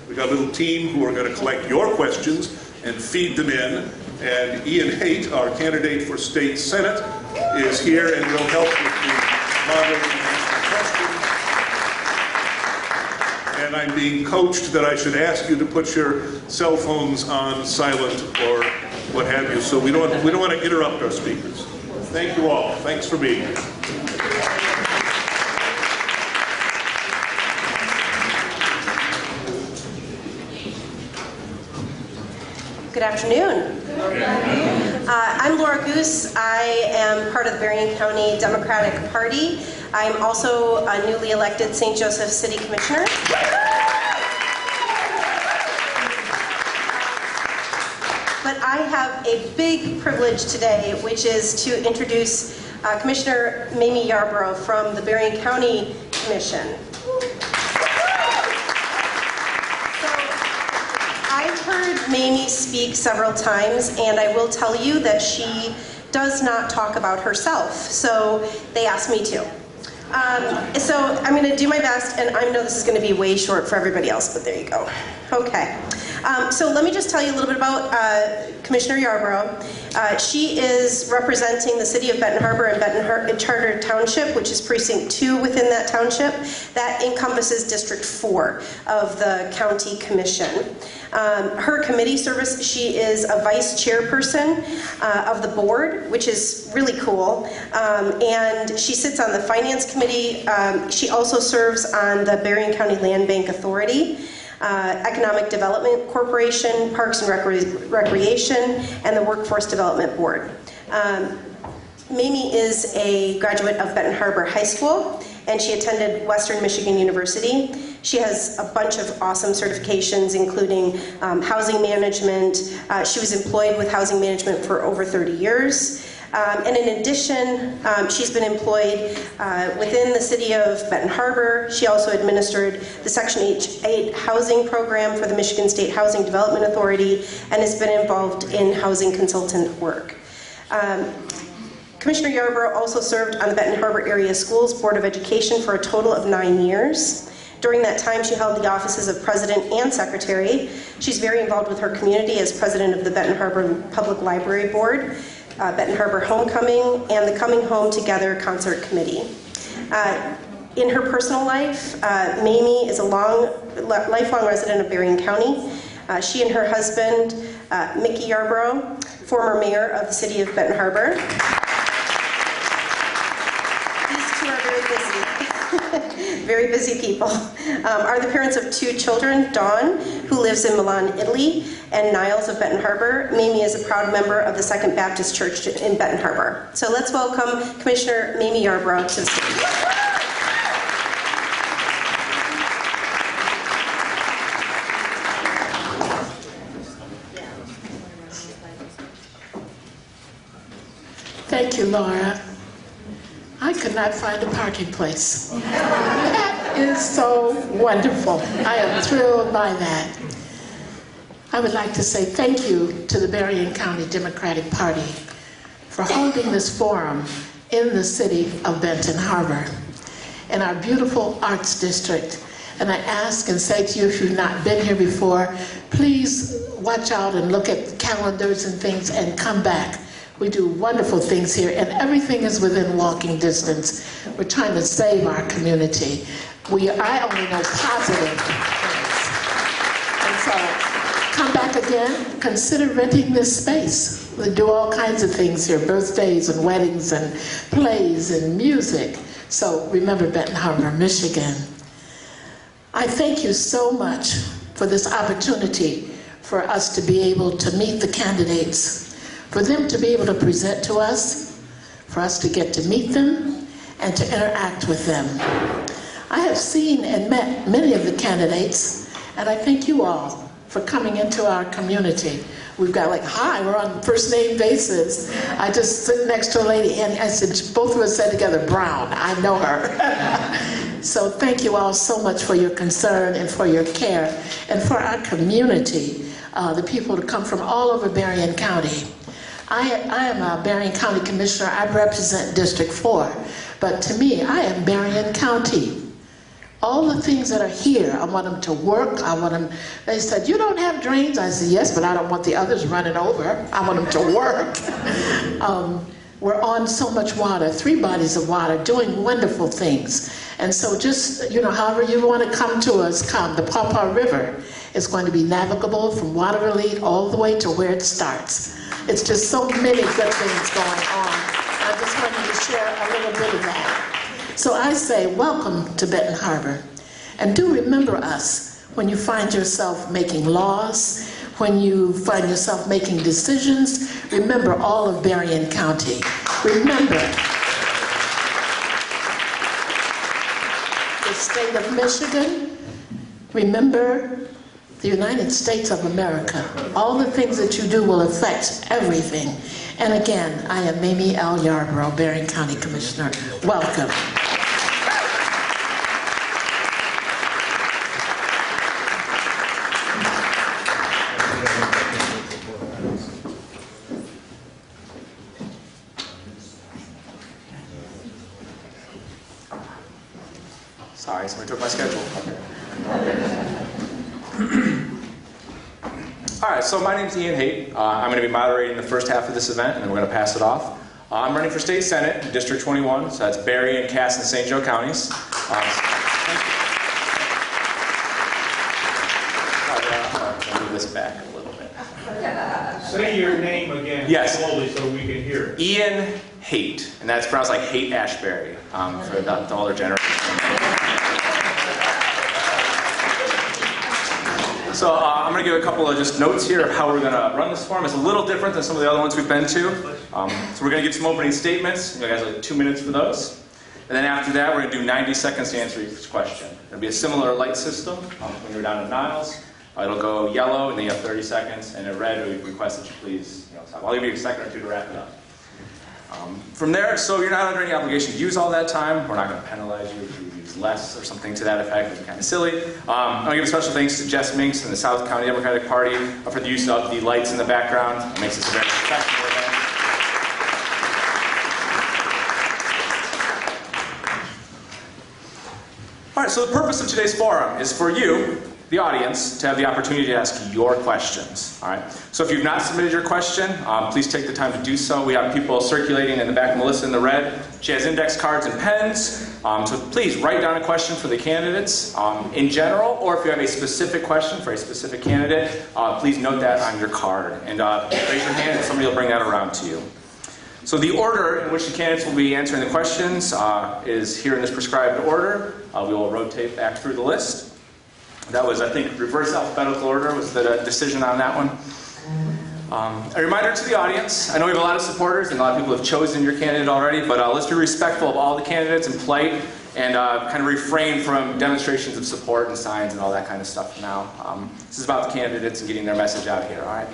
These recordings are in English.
We've got a little team who are going to collect your questions and feed them in. And Ian Haight, our candidate for State Senate, is here and will help with the moderating and questions. And I'm being coached that I should ask you to put your cell phones on silent or what have you, so we don't want to interrupt our speakers. Thank you all. Thanks for being here. Good afternoon. I'm Laura Goose. I am part of the Berrien County Democratic Party. I'm also a newly elected St. Joseph City Commissioner. But I have a big privilege today, which is to introduce Commissioner Mamie Yarborough from the Berrien County Commission. I've heard Mamie speak several times, and I will tell you that she does not talk about herself, so they asked me to. So I'm going to do my best, and I know this is going to be way short for everybody else, but there you go. Okay. So let me just tell you a little bit about Commissioner Yarborough. She is representing the city of Benton Harbor and Benton Charter Township, which is precinct 2 within that township. That encompasses District 4 of the County Commission. Her committee service, she is a vice chairperson of the board, which is really cool. And she sits on the finance committee. She also serves on the Berrien County Land Bank Authority, Economic Development Corporation, Parks and Recreation, and the Workforce Development Board. Mamie is a graduate of Benton Harbor High School, and she attended Western Michigan University. She has a bunch of awesome certifications, including housing management. She was employed with housing management for over 30 years. And in addition, she's been employed within the city of Benton Harbor. She also administered the Section 8 housing program for the Michigan State Housing Development Authority and has been involved in housing consultant work. Commissioner Yarborough also served on the Benton Harbor Area Schools Board of Education for a total of 9 years. During that time, she held the offices of president and secretary. She's very involved with her community as president of the Benton Harbor Public Library Board, Benton Harbor Homecoming, and the Coming Home Together Concert Committee. In her personal life, Mamie is a lifelong resident of Berrien County. She and her husband, Mickey Yarborough, former mayor of the city of Benton Harbor. These two are very busy. Very busy people. Are the parents of 2 children, Dawn, who lives in Milan, Italy, and Niles of Benton Harbor. Mamie is a proud member of the Second Baptist Church in Benton Harbor. So let's welcome Commissioner Mamie Yarborough to the stage. Thank you, Laura. I could not find a parking place. That is so wonderful. I am thrilled by that. I would like to say thank you to the Berrien County Democratic Party for holding this forum in the city of Benton Harbor, in our beautiful arts district. And I ask and say to you, if you've not been here before, please watch out and look at calendars and things and come back. We do wonderful things here, and everything is within walking distance. We're trying to save our community. I only know positive things. And so, come back again, consider renting this space. We do all kinds of things here, birthdays and weddings and plays and music. So remember Benton Harbor, Michigan. I thank you so much for this opportunity for us to be able to meet the candidates, for them to be able to present to us, for us to get to meet them and to interact with them. I have seen and met many of the candidates, and I thank you all for coming into our community. We've got like, hi, we're on first name basis. I just sit next to a lady and I said, both of us said together, Brown, I know her. So thank you all so much for your concern and for your care and for our community, the people who come from all over Berrien County. I am a Berrien County Commissioner. I represent District 4, but to me, I am Berrien County. All the things that are here, I want them to work. I want them, they said, you don't have drains? I said, yes, but I don't want the others running over. I want them to work. We're on so much water, 3 bodies of water, doing wonderful things. And so just, however you want to come to us, come. The Pawpaw River is going to be navigable from Waterville all the way to where it starts. It's just so many good things going on. I just wanted to share a little bit of that. So I say, welcome to Benton Harbor. And do remember us when you find yourself making laws, when you find yourself making decisions. Remember all of Berrien County. Remember the state of Michigan. Remember the United States of America. All the things that you do will affect everything. And again, I am Mamie L. Yarborough, Berrien County Commissioner. Welcome. Sorry, somebody took my schedule. All right, so my name's Ian Haight. I'm going to be moderating the first half of this event, and then we're going to pass it off. I'm running for State Senate in District 21, so that's Berrien, Cass, and St. Joe counties. I'll move this back a little bit. Say your name again slowly so we can hear it. Ian Haight, and that's pronounced like Haight-Ashbury for the older generation. So I'm going to give a couple of just notes here of how we're going to run this forum. It's a little different than some of the other ones we've been to. So we're going to give some opening statements. You guys have like 2 minutes for those. And then after that, we're going to do 90 seconds to answer each question. It'll be a similar light system when you're down in Niles. It'll go yellow, and then you have 30 seconds. And in red, we request that you please stop. I'll give you a second or two to wrap it up. From there, so you're not under any obligation to use all that time. We're not going to penalize you if you use less or something to that effect. It's kind of silly. I'm going to give special thanks to Jess Minks and the South County Democratic Party for the use of the lights in the background. It makes this a very professional event. All right, so the purpose of today's forum is for you, the audience, to have the opportunity to ask your questions. All right. So if you've not submitted your question, please take the time to do so. We have people circulating in the back. Melissa in the red. She has index cards and pens. So please write down a question for the candidates in general, or if you have a specific question for a specific candidate, please note that on your card and raise your hand, and somebody will bring that around to you. So the order in which the candidates will be answering the questions is here in this prescribed order. We will rotate back through the list. That was, I think, reverse alphabetical order was the decision on that one. A reminder to the audience, I know we have a lot of supporters and a lot of people have chosen your candidate already, but let's be respectful of all the candidates and polite and kind of refrain from demonstrations of support and signs and all that kind of stuff now. This is about the candidates and getting their message out here, all right?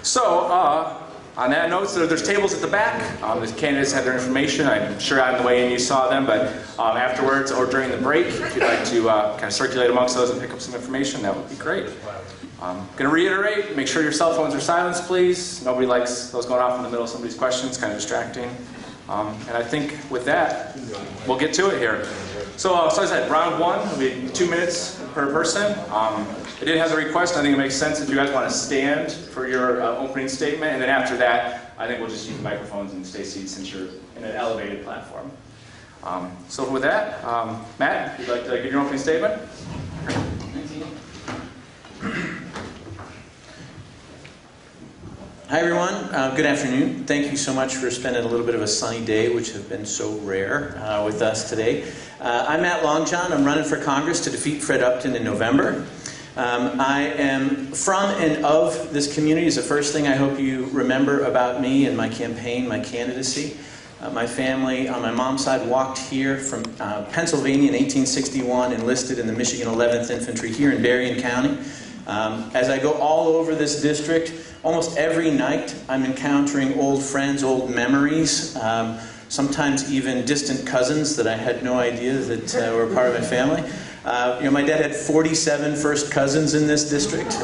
So, on that note, so there's tables at the back. The candidates have their information. I'm sure on the way in you saw them, but afterwards or during the break, if you'd like to kind of circulate amongst those and pick up some information, that would be great. I'm going to reiterate, make sure your cell phones are silenced, please. Nobody likes those going off in the middle of somebody's questions, kind of distracting. And I think with that, we'll get to it here. So as I said, round one will be 2 minutes per person. I did have a request. I think it makes sense if you guys want to stand for your opening statement, and then after that, I think we'll just use microphones and stay seated since you're in an elevated platform. So with that, Matt, would you like to give your opening statement? Hi everyone, good afternoon. Thank you so much for spending a little bit of a sunny day, which has been so rare with us today. I'm Matt Longjohn. I'm running for Congress to defeat Fred Upton in November. I am from and of this community is the first thing I hope you remember about me and my campaign, my candidacy. My family on my mom's side walked here from Pennsylvania in 1861, enlisted in the Michigan 11th Infantry here in Berrien County. As I go all over this district, almost every night I'm encountering old friends, old memories, sometimes even distant cousins that I had no idea that were part of my family. My dad had 47 first cousins in this district.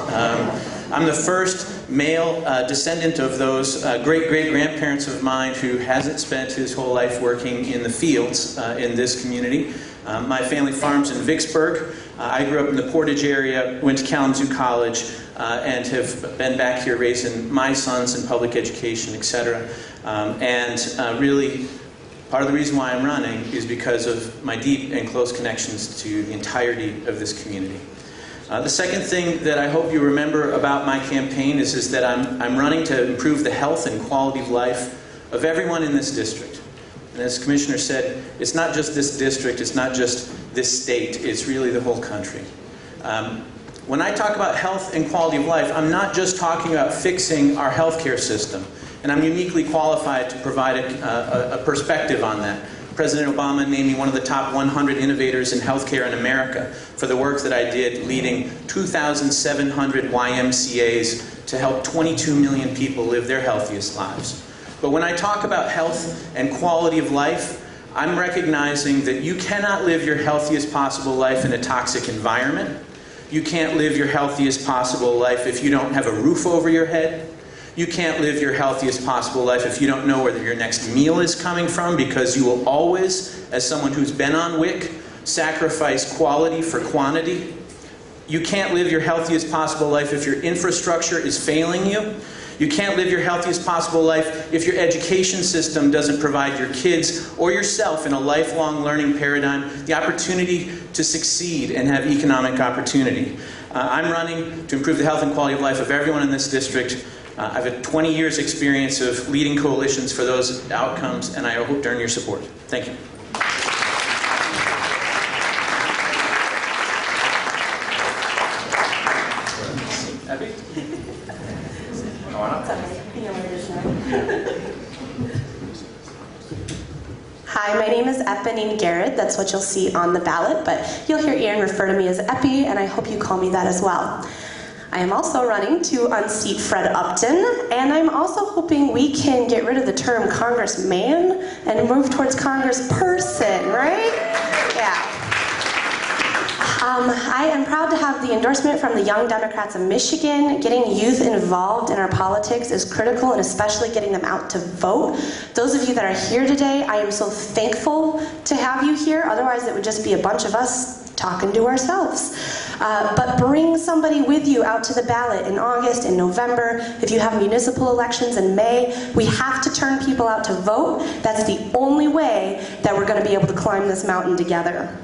I'm the first male descendant of those great-great-grandparents of mine who hasn't spent his whole life working in the fields in this community. My family farms in Vicksburg. I grew up in the Portage area, went to Kalamazoo College, and have been back here raising my sons in public education, etc. Really, part of the reason why I'm running is because of my deep and close connections to the entirety of this community. The second thing that I hope you remember about my campaign is that I'm running to improve the health and quality of life of everyone in this district. And as the Commissioner said, it's not just this district, it's not just this state, it's really the whole country. When I talk about health and quality of life, I'm not just talking about fixing our healthcare system, and I'm uniquely qualified to provide a perspective on that. President Obama named me one of the top 100 innovators in healthcare in America for the work that I did leading 2,700 YMCAs to help 22 million people live their healthiest lives. But when I talk about health and quality of life, I'm recognizing that you cannot live your healthiest possible life in a toxic environment. You can't live your healthiest possible life if you don't have a roof over your head. You can't live your healthiest possible life if you don't know where your next meal is coming from, because you will always, as someone who's been on WIC, sacrifice quality for quantity. You can't live your healthiest possible life if your infrastructure is failing you. You can't live your healthiest possible life if your education system doesn't provide your kids or yourself in a lifelong learning paradigm the opportunity to succeed and have economic opportunity. I'm running to improve the health and quality of life of everyone in this district. I've had 20 years experience of leading coalitions for those outcomes, and I hope to earn your support. Thank you. Abby? Come on up. Hi, my name is Eponine Garrett. That's what you'll see on the ballot, but you'll hear Ian refer to me as Epi, and I hope you call me that as well. I am also running to unseat Fred Upton, and I'm also hoping we can get rid of the term congressman and move towards congressperson, right? Yeah. I am proud to have the endorsement from the Young Democrats of Michigan. Getting youth involved in our politics is critical, and especially getting them out to vote. Those of you that are here today, I am so thankful to have you here. Otherwise, it would just be a bunch of us talking to ourselves. But bring somebody with you out to the ballot in August, in November. If you have municipal elections in May, we have to turn people out to vote. That's the only way that we're going to be able to climb this mountain together.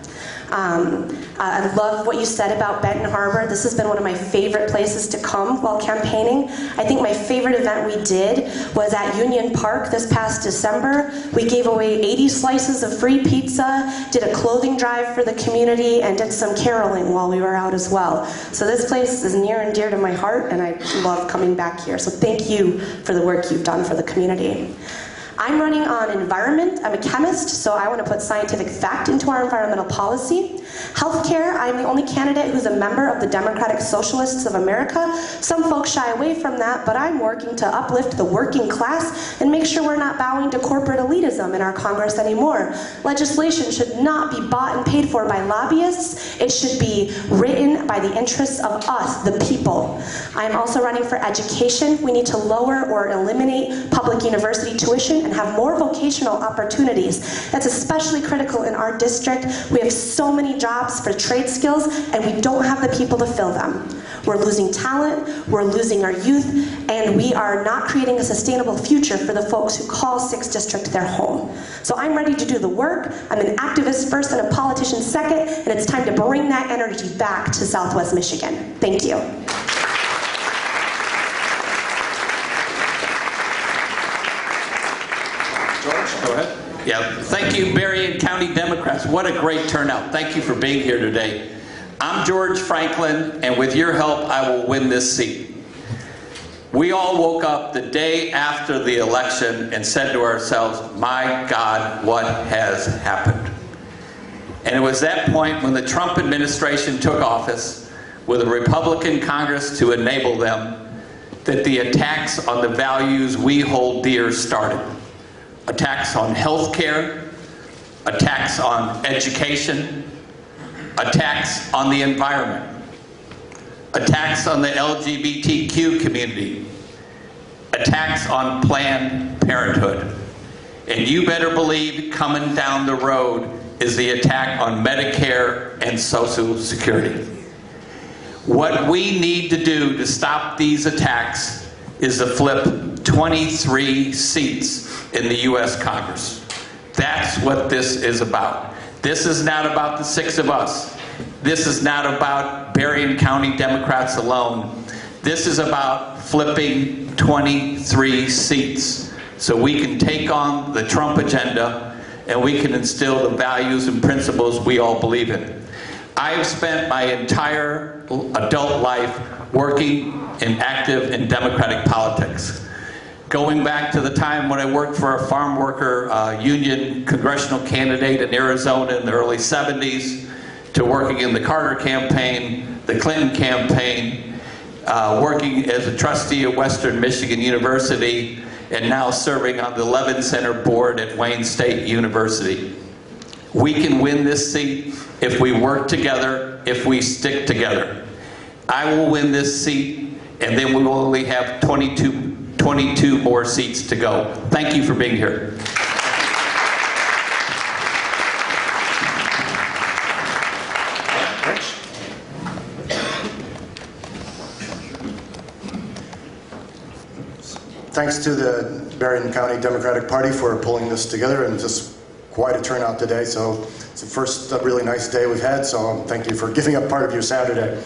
I love what you said about Benton Harbor. This has been one of my favorite places to come while campaigning. I think my favorite event we did was at Union Park this past December. We gave away 80 slices of free pizza, did a clothing drive for the community, and did some caroling while we were out as well. So this place is near and dear to my heart, and I love coming back here. So thank you for the work you've done for the community. I'm running on environment. I'm a chemist, so I want to put scientific fact into our environmental policy. Healthcare, I'm the only candidate who's a member of the Democratic Socialists of America. Some folks shy away from that, but I'm working to uplift the working class and make sure we're not bowing to corporate elitism in our Congress anymore. Legislation should not be bought and paid for by lobbyists. It should be written by the interests of us, the people. I'm also running for education. We need to lower or eliminate public university tuition and have more vocational opportunities. That's especially critical in our district. We have so many jobs for trade skills, and we don't have the people to fill them. We're losing talent, we're losing our youth, and we are not creating a sustainable future for the folks who call 6th District their home. So I'm ready to do the work. I'm an activist first and a politician second, and it's time to bring that energy back to Southwest Michigan. Thank you. Go ahead. Yeah, thank you, Berrien County Democrats. What a great turnout. Thank you for being here today. I'm George Franklin, and with your help, I will win this seat. We all woke up the day after the election and said to ourselves, my God, what has happened? And it was that point when the Trump administration took office with a Republican Congress to enable them that the attacks on the values we hold dear started. Attacks on health care, attacks on education, attacks on the environment, attacks on the LGBTQ community, attacks on Planned Parenthood. And you better believe coming down the road is the attack on Medicare and Social Security. What we need to do to stop these attacks is to flip 23 seats in the U.S. Congress. That's what this is about. This is not about the 6 of us. This is not about Berrien County Democrats alone. This is about flipping 23 seats so we can take on the Trump agenda and we can instill the values and principles we all believe in. I have spent my entire adult life working and active in Democratic politics. Going back to the time when I worked for a farm worker union congressional candidate in Arizona in the early 70s, to working in the Carter campaign, the Clinton campaign, working as a trustee at Western Michigan University, and now serving on the Levin Center board at Wayne State University. We can win this seat if we work together, if we stick together. I will win this seat, and then we will only have 22 more seats to go. Thank you for being here. Thanks to the Berrien County Democratic Party for pulling this together, and just quite a turnout today. So it's the first really nice day we've had, so thank you for giving up part of your Saturday.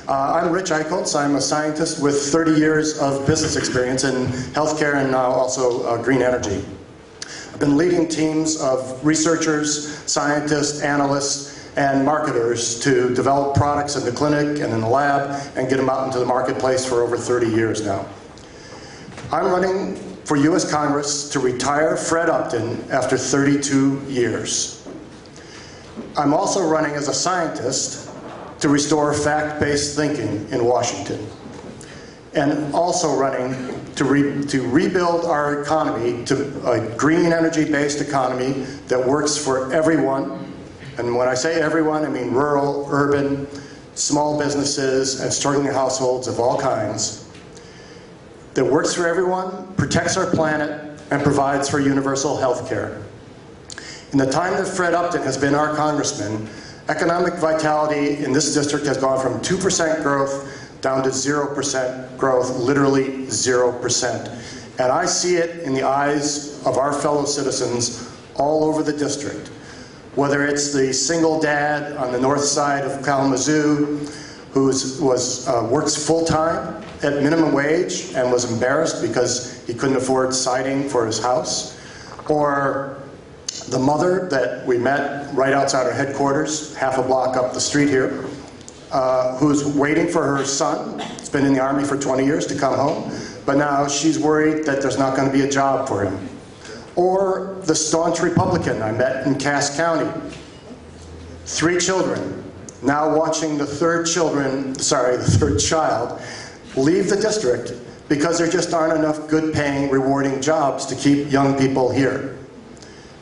I'm Rich Eichholz. I'm a scientist with 30 years of business experience in healthcare and now also green energy. I've been leading teams of researchers, scientists, analysts, and marketers to develop products in the clinic and in the lab and get them out into the marketplace for over 30 years now. I'm running for U.S. Congress to retire Fred Upton after 32 years. I'm also running as a scientist to restore fact-based thinking in Washington, and also running to rebuild our economy to a green energy-based economy that works for everyone. And when I say everyone, I mean rural, urban, small businesses, and struggling households of all kinds, that works for everyone, protects our planet, and provides for universal health care. In the time that Fred Upton has been our congressman, economic vitality in this district has gone from 2% growth down to 0% growth, literally 0%. And I see it in the eyes of our fellow citizens all over the district. Whether it's the single dad on the north side of Kalamazoo who works full-time at minimum wage and was embarrassed because he couldn't afford siding for his house, or the mother that we met right outside our headquarters, half a block up the street here, who's waiting for her son. He's been in the Army for 20 years to come home, but now she's worried that there's not going to be a job for him. Or the staunch Republican I met in Cass County. 3 children, now watching the third child leave the district because there just aren't enough good-paying, rewarding jobs to keep young people here.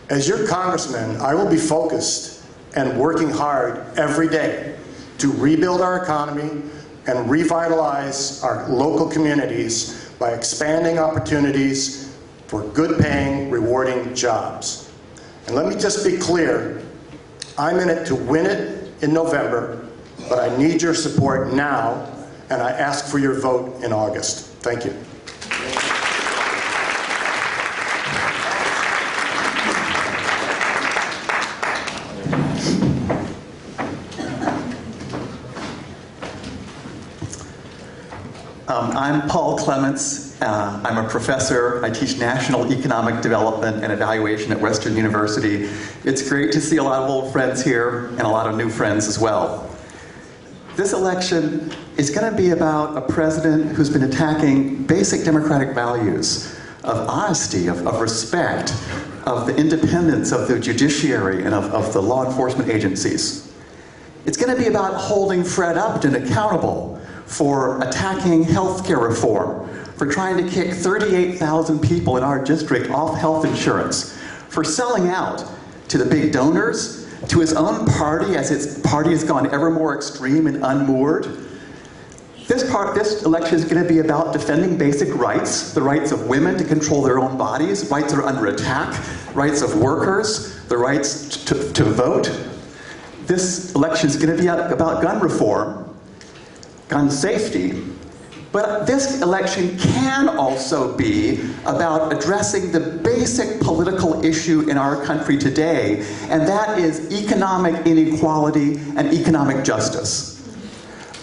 As your congressman, I will be focused and working hard every day to rebuild our economy and revitalize our local communities by expanding opportunities for good-paying, rewarding jobs. And let me just be clear, I'm in it to win it in November, but I need your support now, and I ask for your vote in August. Thank you. I'm Paul Clements. I'm a professor. I teach national economic development and evaluation at Western University. It's great to see a lot of old friends here and a lot of new friends as well. This election is going to be about a president who's been attacking basic democratic values of honesty, of respect, of the independence of the judiciary and of the law enforcement agencies. It's going to be about holding Fred Upton accountable for attacking health care reform, for trying to kick 38,000 people in our district off health insurance, for selling out to the big donors, to his own party as its party has gone ever more extreme and unmoored. This election is going to be about defending basic rights, the rights of women to control their own bodies, rights that are under attack, rights of workers, the rights to vote. This election is going to be about gun reform, gun safety. But this election can also be about addressing the basic political issue in our country today, and that is economic inequality and economic justice.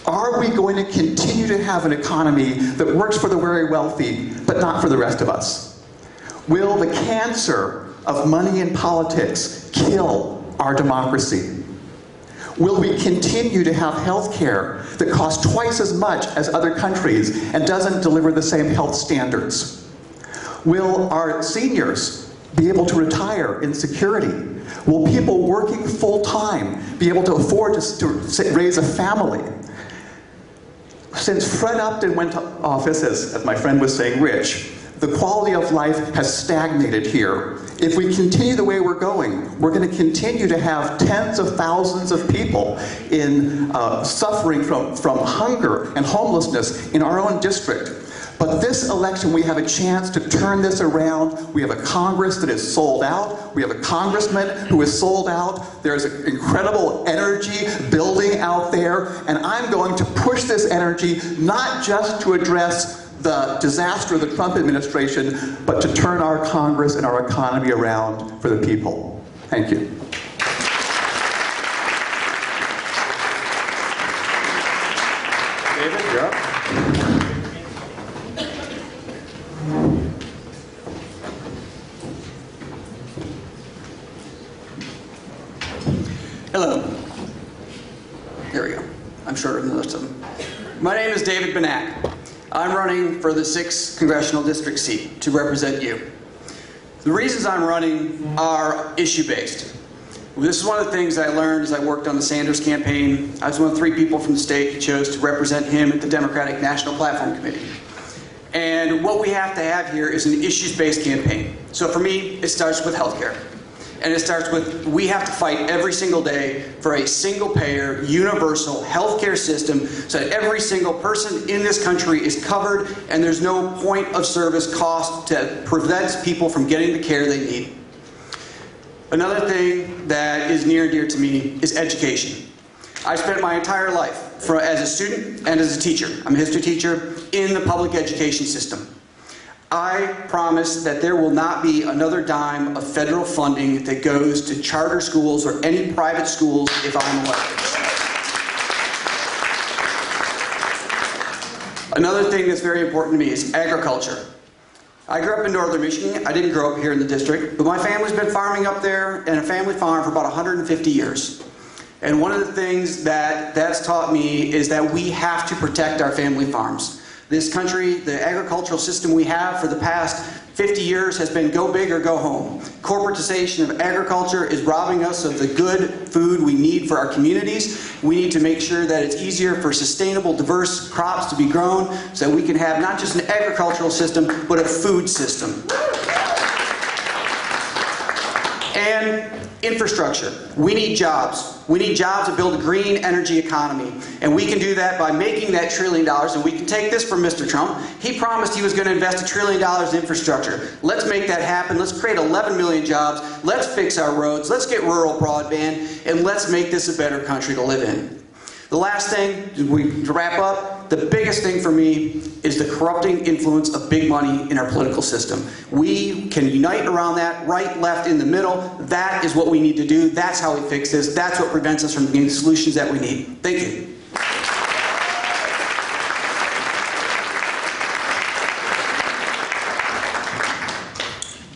Are we going to continue to have an economy that works for the very wealthy, but not for the rest of us? Will the cancer of money in politics kill our democracy? Will we continue to have health care that costs twice as much as other countries and doesn't deliver the same health standards? Will our seniors be able to retire in security? Will people working full-time be able to afford to raise a family? Since Fred Upton went to office, as my friend was saying, Rich, the quality of life has stagnated here. If we continue the way we're going, we're going to continue to have tens of thousands of people suffering from hunger and homelessness in our own district. But this election, we have a chance to turn this around. We have a Congress that is sold out. We have a congressman who is sold out. There's an incredible energy building out there. And I'm going to push this energy not just to address the disaster of the Trump administration, but to turn our Congress and our economy around for the people. Thank you. David, you're up. Hello. There we go. I'm shorter than the rest of them. My name is David Benak. I'm running for the 6th Congressional District seat to represent you. The reasons I'm running are issue-based. This is one of the things I learned as I worked on the Sanders campaign. I was one of 3 people from the state who chose to represent him at the Democratic National Platform Committee. And what we have to have here is an issues-based campaign. So for me, it starts with healthcare. And it starts with, we have to fight every single day for a single-payer, universal healthcare system so that every single person in this country is covered and there's no point of service cost that prevents people from getting the care they need. Another thing that is near and dear to me is education. I spent my entire life as a student and as a teacher. I'm a history teacher in the public education system. I promise that there will not be another dime of federal funding that goes to charter schools or any private schools if I'm elected. Another thing that's very important to me is agriculture. I grew up in northern Michigan. I didn't grow up here in the district, but my family's been farming up there in a family farm for about 150 years. And one of the things that's taught me is that we have to protect our family farms. This country, the agricultural system we have for the past 50 years has been go big or go home. Corporatization of agriculture is robbing us of the good food we need for our communities. We need to make sure that it's easier for sustainable, diverse crops to be grown so that we can have not just an agricultural system, but a food system. And infrastructure. We need jobs. We need jobs to build a green energy economy. And we can do that by making that $1 trillion. And we can take this from Mr. Trump. He promised he was going to invest $1 trillion in infrastructure. Let's make that happen. Let's create 11 million jobs. Let's fix our roads. Let's get rural broadband. And let's make this a better country to live in. The last thing, to wrap up, the biggest thing for me is the corrupting influence of big money in our political system. We can unite around that, right, left, in the middle. That is what we need to do. That's how we fix this. That's what prevents us from getting the solutions that we need. Thank you.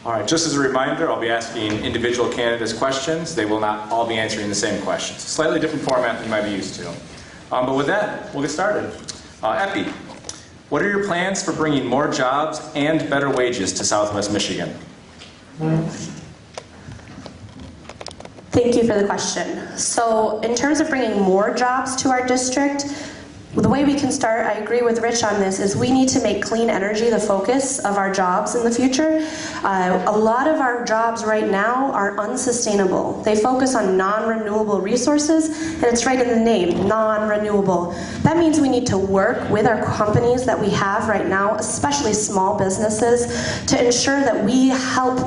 All right, just as a reminder, I'll be asking individual candidates questions. They will not all be answering the same questions. Slightly different format than you might be used to. But with that, we'll get started. Epi, what are your plans for bringing more jobs and better wages to Southwest Michigan? Thank you for the question. So in terms of bringing more jobs to our district, The way we can start, I agree with Rich on this, is we need to make clean energy the focus of our jobs in the future. A lot of our jobs right now are unsustainable. They focus on non-renewable resources, and it's right in the name, non-renewable. That means we need to work with our companies that we have right now, especially small businesses, to ensure that we help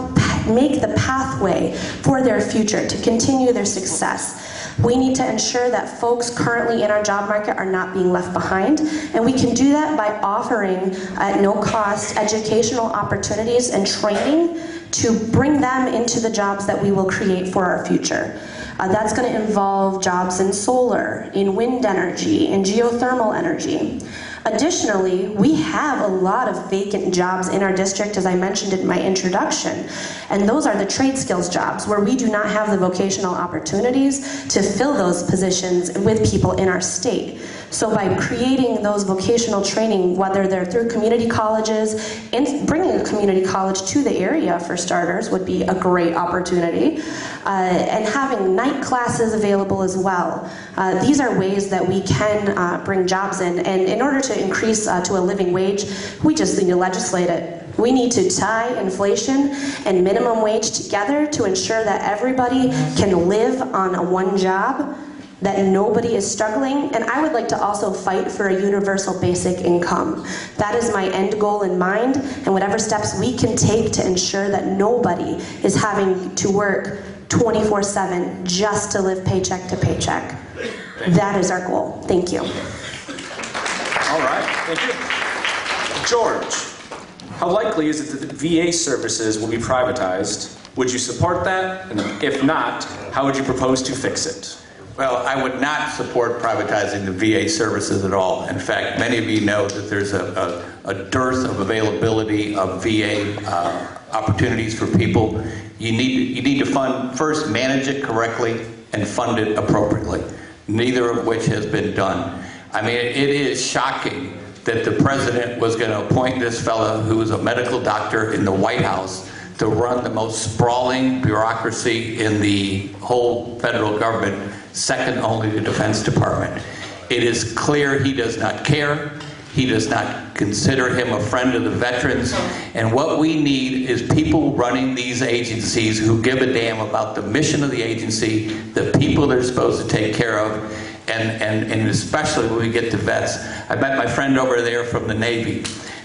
make the pathway for their future, to continue their success. We need to ensure that folks currently in our job market are not being left behind, and we can do that by offering at no cost educational opportunities and training to bring them into the jobs that we will create for our future. That's going to involve jobs in solar, in wind energy, in geothermal energy. Additionally, we have a lot of vacant jobs in our district, as I mentioned in my introduction, and those are the trade skills jobs where we do not have the vocational opportunities to fill those positions with people in our state. So by creating those vocational training, whether they're through community colleges, and bringing a community college to the area for starters would be a great opportunity, and having night classes available as well. These are ways that we can bring jobs in, and in order to increase to a living wage, we just need to legislate it. We need to tie inflation and minimum wage together to ensure that everybody can live on a one job, that nobody is struggling, and I would like to also fight for a universal basic income. That is my end goal in mind, and whatever steps we can take to ensure that nobody is having to work 24/7 just to live paycheck to paycheck. That is our goal. Thank you. All right, thank you. George, how likely is it that the VA services will be privatized? Would you support that? And if not, how would you propose to fix it? Well, I would not support privatizing the VA services at all. In fact, many of you know that there's a dearth of availability of VA opportunities for people. You need to fund, first manage it correctly and fund it appropriately, neither of which has been done. I mean, it is shocking that the president was going to appoint this fellow who was a medical doctor in the White House to run the most sprawling bureaucracy in the whole federal government, second only to the Defense Department. It is clear he does not care. He does not consider him a friend of the veterans. And what we need is people running these agencies who give a damn about the mission of the agency, the people they're supposed to take care of, and especially when we get to vets. I met my friend over there from the Navy.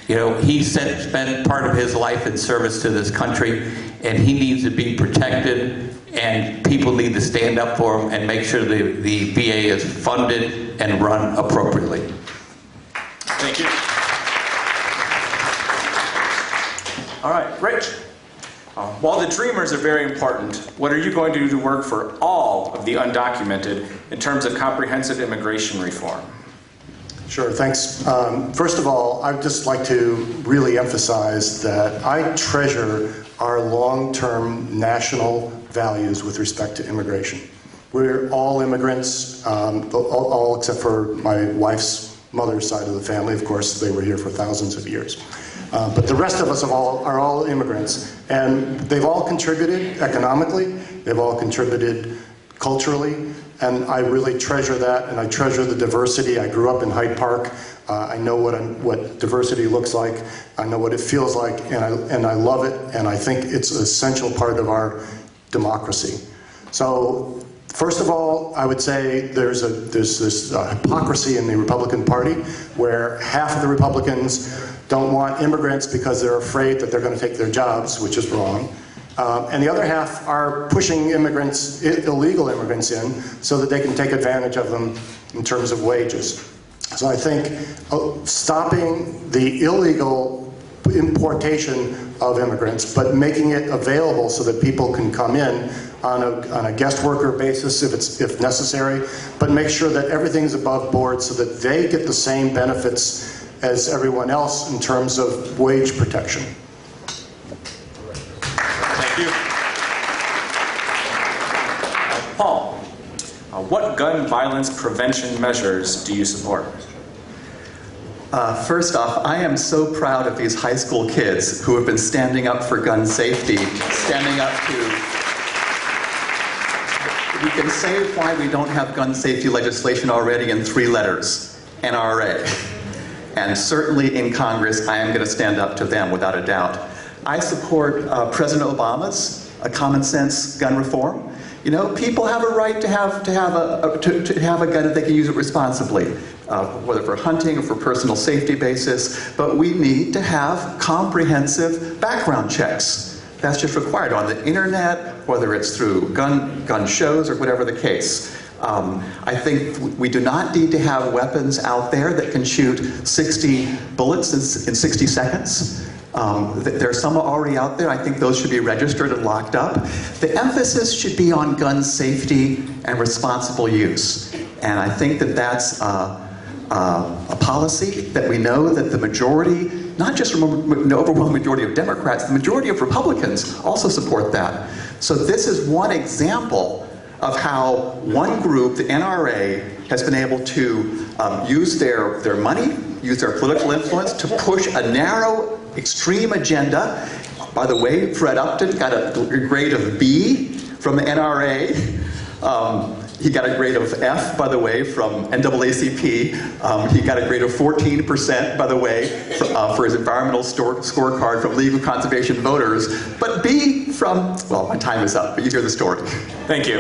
You know, he spent part of his life in service to this country, and he needs to be protected, and people need to stand up for him and make sure the VA is funded and run appropriately. Thank you. All right, Rich. While the dreamers are very important, what are you going to do to work for all of the undocumented in terms of comprehensive immigration reform? Sure, thanks. First of all, I'd just like to really emphasize that I treasure our long-term national values with respect to immigration. We're all immigrants, all except for my wife's mother's side of the family. Of course, they were here for thousands of years. But the rest of us are all immigrants, and they've all contributed economically, they've all contributed culturally, and I really treasure that, and I treasure the diversity. I grew up in Hyde Park. I know what diversity looks like. I know what it feels like, and I love it, and I think it's an essential part of our democracy. So, first of all, I would say there's this hypocrisy in the Republican Party where half of the Republicans don't want immigrants because they're afraid that they're going to take their jobs, which is wrong. And the other half are pushing immigrants, illegal immigrants in, so that they can take advantage of them in terms of wages. So I think stopping the illegal importation of immigrants, but making it available so that people can come in on a guest worker basis if necessary, but make sure that everything's above board so that they get the same benefits as everyone else in terms of wage protection. Thank you. Paul, what gun violence prevention measures do you support? First off, I am so proud of these high school kids who have been standing up for gun safety, standing up to... We can say why we don't have gun safety legislation already in 3 letters. NRA. And certainly in Congress, I am going to stand up to them without a doubt. I support President Obama's common sense gun reform. You know, people have a right to have a gun if they can use it responsibly, whether for hunting or for personal safety basis. But we need to have comprehensive background checks. That's just required on the internet, whether it's through gun shows or whatever the case. I think we do not need to have weapons out there that can shoot 60 bullets in 60 seconds. There are some already out there. I think those should be registered and locked up. The emphasis should be on gun safety and responsible use. And I think that that's a policy that we know that the majority, not just an overwhelming majority of Democrats, the majority of Republicans also support that. So this is one example of how one group, the NRA, has been able to use their money, use their political influence to push a narrow, extreme agenda. By the way, Fred Upton got a grade of B from the NRA. He got a grade of F, by the way, from NAACP. He got a grade of 14%, by the way, for his environmental scorecard from League of Conservation Voters. But B from, well, my time is up, but you hear the story. Thank you.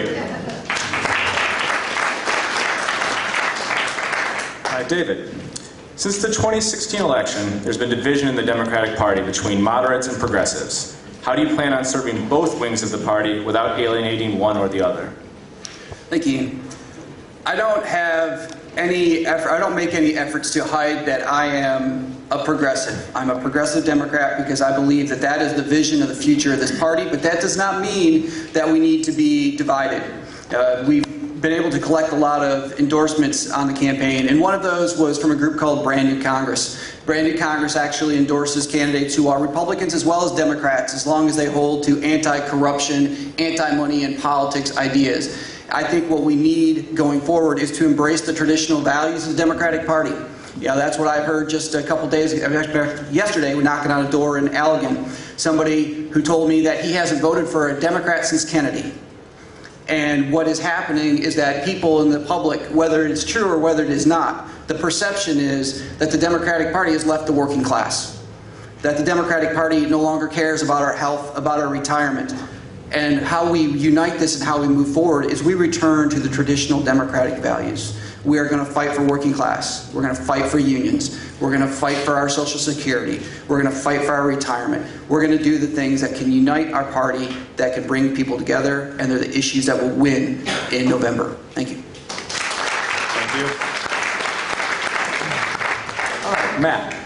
David, since the 2016 election, there's been division in the Democratic Party between moderates and progressives. How do you plan on serving both wings of the party without alienating one or the other? Thank you. I don't have any effort, I don't make any efforts to hide that I am a progressive. I'm a progressive Democrat because I believe that that is the vision of the future of this party, but that does not mean that we need to be divided. We've been able to collect a lot of endorsements on the campaign, and one of those was from a group called Brand New Congress. Brand New Congress actually endorses candidates who are Republicans as well as Democrats, as long as they hold to anti-corruption, anti-money and politics ideas. I think what we need going forward is to embrace the traditional values of the Democratic Party. Yeah, that's what I heard just a couple days ago. Yesterday, we're knocking on a door in Allegan. Somebody who told me that he hasn't voted for a Democrat since Kennedy. And what is happening is that people in the public, whether it's true or whether it is not, the perception is that the Democratic Party has left the working class. That the Democratic Party no longer cares about our health, about our retirement. And how we unite this and how we move forward is we return to the traditional Democratic values. We are going to fight for working class. We're going to fight for unions. We're going to fight for our Social Security. We're going to fight for our retirement. We're going to do the things that can unite our party, that can bring people together, and they're the issues that will win in November. Thank you. Thank you. All right, Matt.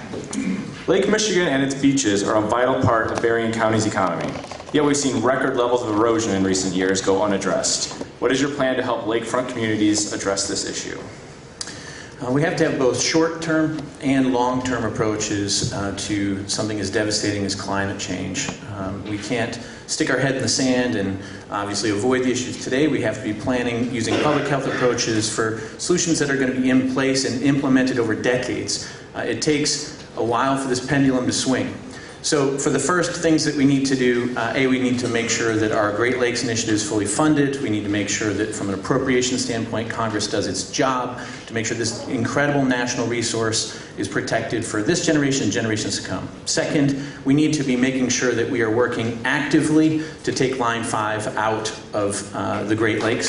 Lake Michigan and its beaches are a vital part of Berrien County's economy. Yet we've seen record levels of erosion in recent years go unaddressed. What is your plan to help lakefront communities address this issue? We have to have both short-term and long-term approaches to something as devastating as climate change. We can't stick our head in the sand and obviously avoid the issues today. We have to be planning using public health approaches for solutions that are going to be in place and implemented over decades. It takes a while for this pendulum to swing. So for the first things that we need to do, we need to make sure that our Great Lakes Initiative is fully funded. We need to make sure that from an appropriation standpoint, Congress does its job to make sure this incredible national resource is protected for this generation and generations to come. Second, we need to be making sure that we are working actively to take Line 5 out of the Great Lakes.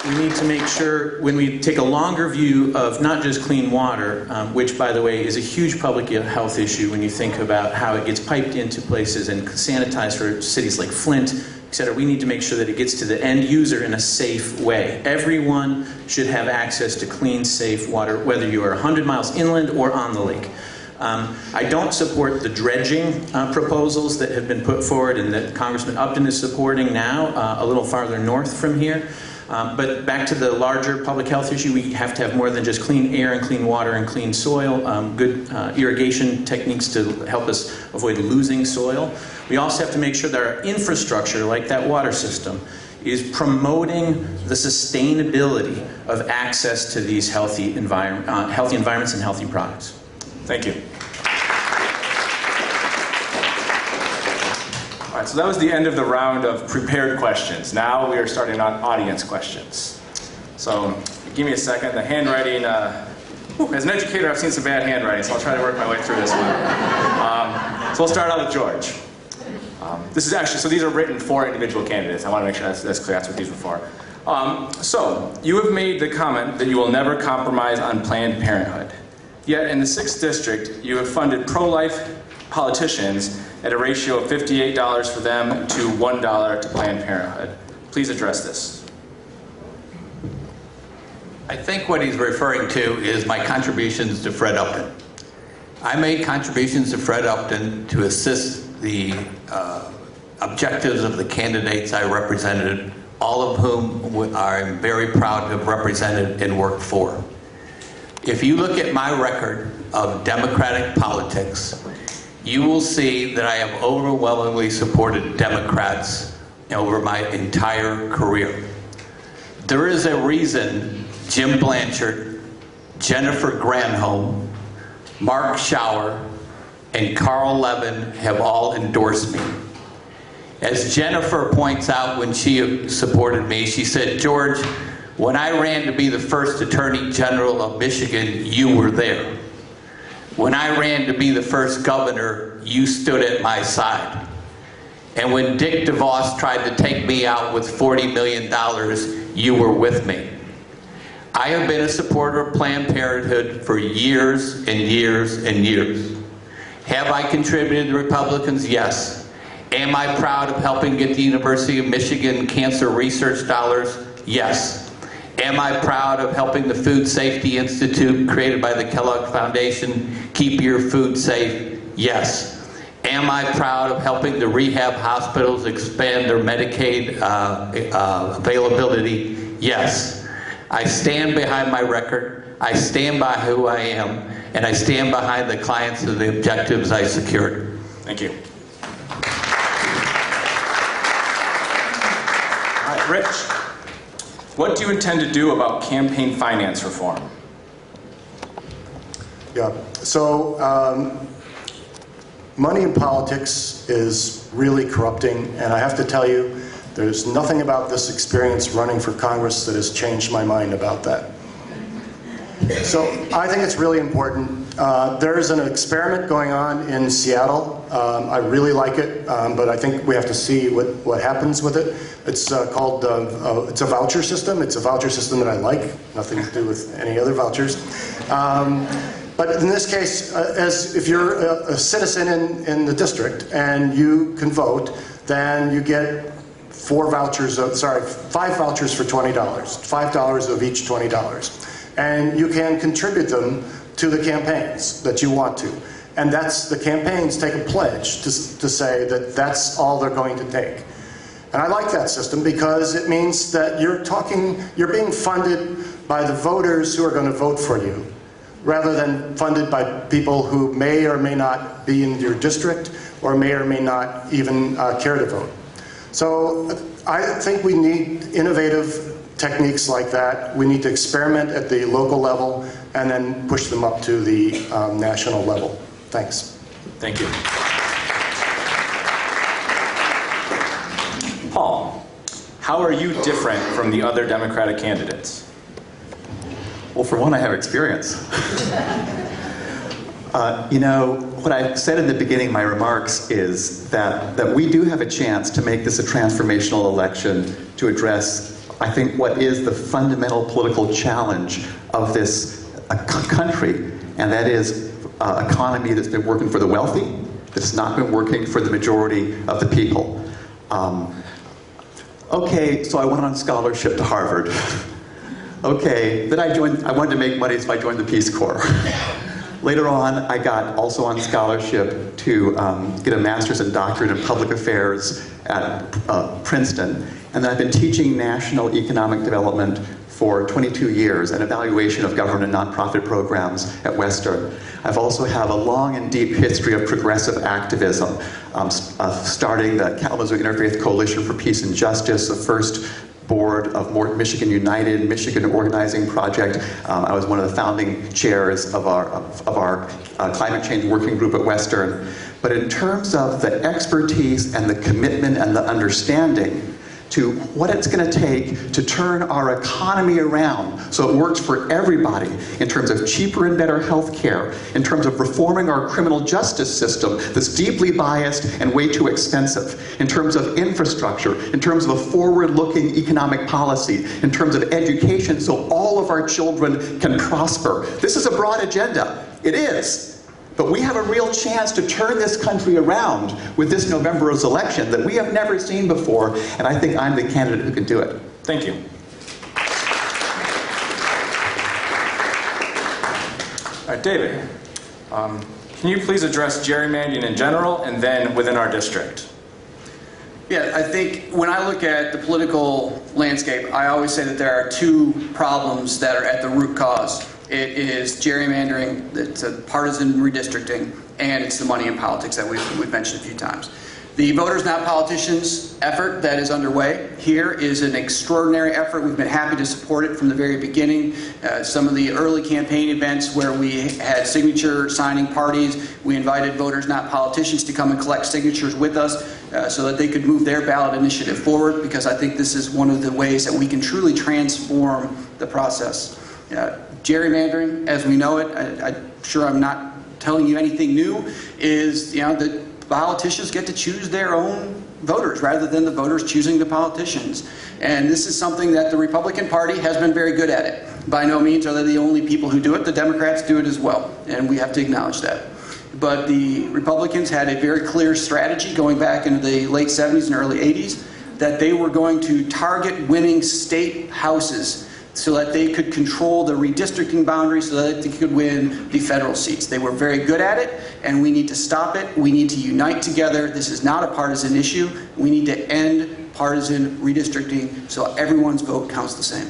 We need to make sure when we take a longer view of not just clean water, which by the way is a huge public health issue when you think about how it gets piped into places and sanitized for cities like Flint, etc. We need to make sure that it gets to the end user in a safe way. Everyone should have access to clean, safe water, whether you are 100 miles inland or on the lake. I don't support the dredging proposals that have been put forward and that Congressman Upton is supporting now, a little farther north from here. But back to the larger public health issue, we have to have more than just clean air and clean water and clean soil, good irrigation techniques to help us avoid losing soil. We also have to make sure that our infrastructure, like that water system, is promoting the sustainability of access to these healthy environments and healthy products. Thank you. All right, so that was the end of the round of prepared questions. Now we are starting on audience questions. So give me a second. The handwriting, as an educator, I've seen some bad handwriting, so I'll try to work my way through this one. So we'll start out with George. This is actually, so these are written for individual candidates. I want to make sure that's clear. That's what these were for. So you have made the comment that you will never compromise on Planned Parenthood. Yet in the 6th District, you have funded pro-life politicians at a ratio of $58 for them to $1 to Planned Parenthood. Please address this. I think what he's referring to is my contributions to Fred Upton. I made contributions to Fred Upton to assist the objectives of the candidates I represented, all of whom I'm very proud to have represented and worked for. If you look at my record of Democratic politics, you will see that I have overwhelmingly supported Democrats over my entire career. There is a reason Jim Blanchard, Jennifer Granholm, Mark Schauer, and Carl Levin have all endorsed me. As Jennifer points out when she supported me, she said, "George, when I ran to be the first Attorney General of Michigan, you were there. When I ran to be the first governor, you stood at my side. And when Dick DeVos tried to take me out with $40 million, you were with me." I have been a supporter of Planned Parenthood for years and years and years. Have I contributed to Republicans? Yes. Am I proud of helping get the University of Michigan cancer research dollars? Yes. Am I proud of helping the Food Safety Institute, created by the Kellogg Foundation, keep your food safe? Yes. Am I proud of helping the rehab hospitals expand their Medicaid availability? Yes. I stand behind my record, I stand by who I am, and I stand behind the clients and the objectives I secured. Thank you. All right, Rich, what do you intend to do about campaign finance reform? Yeah, so money in politics is really corrupting, and I have to tell you, there's nothing about this experience running for Congress that has changed my mind about that. So I think it's really important. There's an experiment going on in Seattle. I really like it, but I think we have to see what happens with it. It's called, it's a voucher system. It's a voucher system that I like, nothing to do with any other vouchers. But in this case, if you're a citizen in the district and you can vote, then you get 5 vouchers for $20, $5 of each $20. And you can contribute them to the campaigns that you want to. And the campaigns take a pledge to say that that's all they're going to take. And I like that system because it means that you're being funded by the voters who are going to vote for you, rather than funded by people who may or may not be in your district or may not even care to vote. So I think we need innovative techniques like that. We need to experiment at the local level and then push them up to the national level. Thanks. Thank you. Paul, how are you different from the other Democratic candidates? Well, for one, I have experience. You know, what I said in the beginning of my remarks is that we do have a chance to make this a transformational election to address, I think, what is the fundamental political challenge of this country, and that is an economy that's been working for the wealthy, that's not been working for the majority of the people. Okay, so I went on scholarship to Harvard. Okay, then I wanted to make money, so I joined the Peace Corps. Later on, I got also on scholarship to get a master's and doctorate in public affairs at Princeton. And then I've been teaching national economic development for 22 years and evaluation of government and nonprofit programs at Western. I've also have a long and deep history of progressive activism, starting the Kalamazoo Interfaith Coalition for Peace and Justice, the first board of Michigan United, Michigan Organizing Project. I was one of the founding chairs of our climate change working group at Western. But in terms of the expertise and the commitment and the understanding to what it's going to take to turn our economy around so it works for everybody in terms of cheaper and better health care, in terms of reforming our criminal justice system that's deeply biased and way too expensive, in terms of infrastructure, in terms of a forward-looking economic policy, in terms of education so all of our children can prosper. This is a broad agenda. It is. But we have a real chance to turn this country around with this November's election that we have never seen before, and I think I'm the candidate who can do it. Thank you. All right, David, can you please address gerrymandering in general and then within our district? Yeah, I think when I look at the political landscape, I always say that there are two problems that are at the root cause. It is gerrymandering, it's a partisan redistricting, and it's the money in politics that we've mentioned a few times. The Voters Not Politicians effort that is underway here is an extraordinary effort. We've been happy to support it from the very beginning. Some of the early campaign events where we had signature signing parties, we invited Voters Not Politicians to come and collect signatures with us so that they could move their ballot initiative forward, because I think this is one of the ways that we can truly transform the process. Gerrymandering, as we know it, I'm sure I'm not telling you anything new, is that politicians get to choose their own voters rather than the voters choosing the politicians. And this is something that the Republican Party has been very good at it. By no means are they the only people who do it. The Democrats do it as well, and we have to acknowledge that. But the Republicans had a very clear strategy going back into the late 70s and early 80s that they were going to target winning state houses so that they could control the redistricting boundaries so that they could win the federal seats. They were very good at it, and we need to stop it. We need to unite together. This is not a partisan issue. We need to end partisan redistricting so everyone's vote counts the same.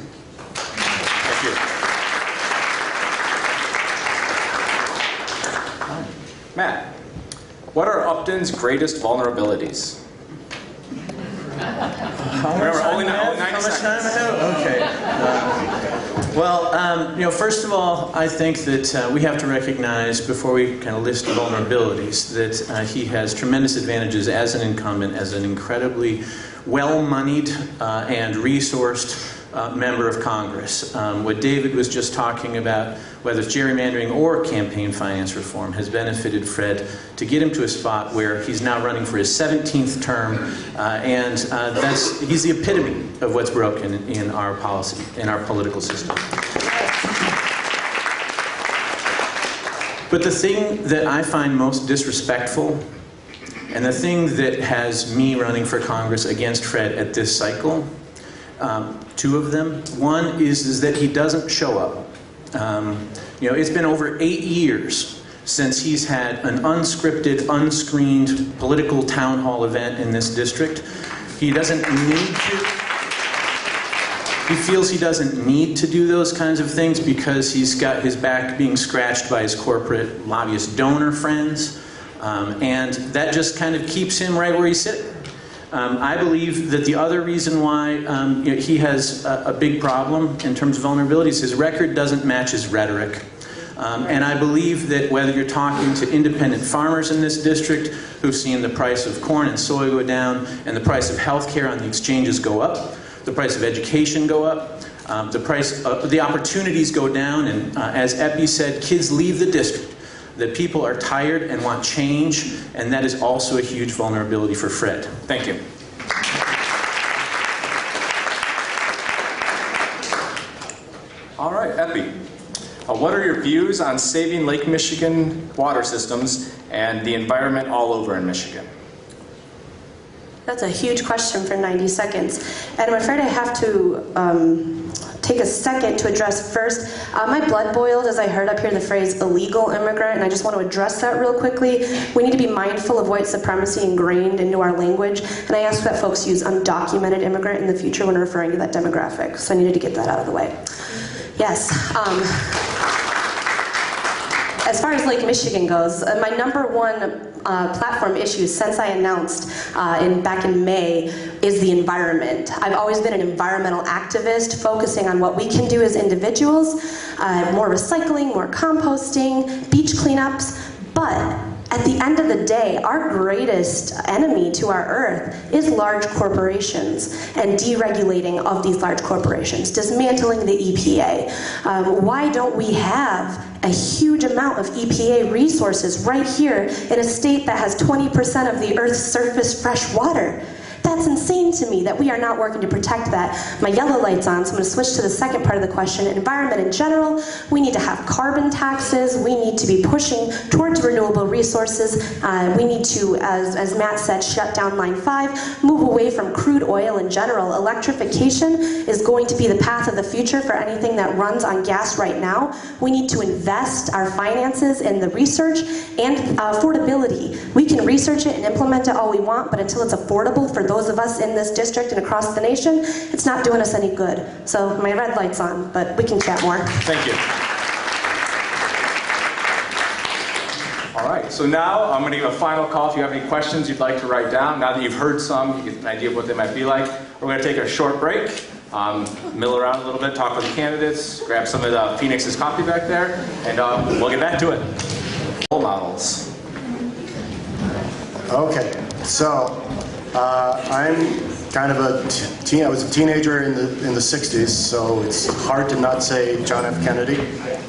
Thank you. Matt, what are Upton's greatest vulnerabilities? Remember, only 90 seconds. Okay. First of all, I think that we have to recognize, before we kind of list the vulnerabilities, that he has tremendous advantages as an incumbent, as an incredibly well-moneyed and resourced member of Congress. What David was just talking about, whether it's gerrymandering or campaign finance reform, has benefited Fred to get him to a spot where he's now running for his 17th term, and he's the epitome of what's broken in our policy, in our political system. But the thing that I find most disrespectful, and the thing that has me running for Congress against Fred at this cycle, two of them. One is that he doesn't show up. It's been over 8 years since he's had an unscripted, unscreened political town hall event in this district. He doesn't need to. He feels he doesn't need to do those kinds of things because he's got his back being scratched by his corporate lobbyist donor friends, and that just kind of keeps him right where he's sitting. I believe that the other reason why he has a big problem in terms of vulnerabilities, his record doesn't match his rhetoric. And I believe that whether you're talking to independent farmers in this district who've seen the price of corn and soy go down and the price of health care on the exchanges go up, the price of education go up, the opportunities go down, and as Epi said, kids leave the district. That people are tired and want change, and that is also a huge vulnerability for Fred. Thank you. All right, Epi. What are your views on saving Lake Michigan water systems and the environment all over in Michigan? That's a huge question for 90 seconds. And I'm afraid I have to take a second to address first. My blood boiled as I heard up here the phrase illegal immigrant, and I just want to address that real quickly. We need to be mindful of white supremacy ingrained into our language, and I ask that folks use undocumented immigrant in the future when referring to that demographic. So I needed to get that out of the way. Yes. As far as Lake Michigan goes, my number one platform issue since I announced back in May is the environment. I've always been an environmental activist, focusing on what we can do as individuals, more recycling, more composting, beach cleanups, but At the end of the day, our greatest enemy to our Earth is large corporations and deregulating of these large corporations, dismantling the EPA. Why don't we have a huge amount of EPA resources right here in a state that has 20% of the Earth's surface fresh water? That's insane to me that we are not working to protect that. My yellow light's on, so I'm going to switch to the second part of the question. Environment in general, we need to have carbon taxes. We need to be pushing towards renewable resources. We need to, as Matt said, shut down Line 5, move away from crude oil in general. Electrification is going to be the path of the future for anything that runs on gas right now. We need to invest our finances in the research and affordability. We can research it and implement it all we want, but until it's affordable for those of us in this district and across the nation, it's not doing us any good. So my red light's on, but we can chat more. Thank you. All right, so now I'm going to give a final call. If you have any questions you'd like to write down, now that you've heard some, you get an idea of what they might be like. We're going to take a short break, mill around a little bit, talk with the candidates, grab some of the Phoenix's coffee back there, and we'll get back to it. Role models. Okay, so I'm kind of I was a teenager in the 60s, so it's hard to not say John F. Kennedy.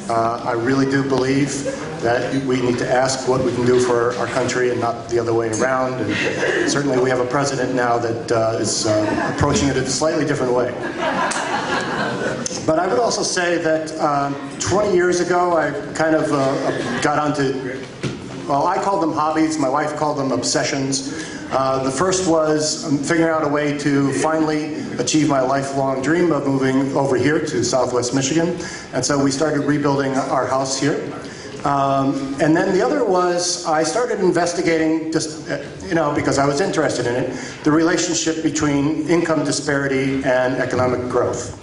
I really do believe that we need to ask what we can do for our country and not the other way around. And certainly we have a president now that is approaching it in a slightly different way. But I would also say that 20 years ago, I kind of got onto, well, I called them hobbies. My wife called them obsessions. The first was figuring out a way to finally achieve my lifelong dream of moving over here to Southwest Michigan. And so we started rebuilding our house here. And then the other was I started investigating, just because I was interested in it, the relationship between income disparity and economic growth.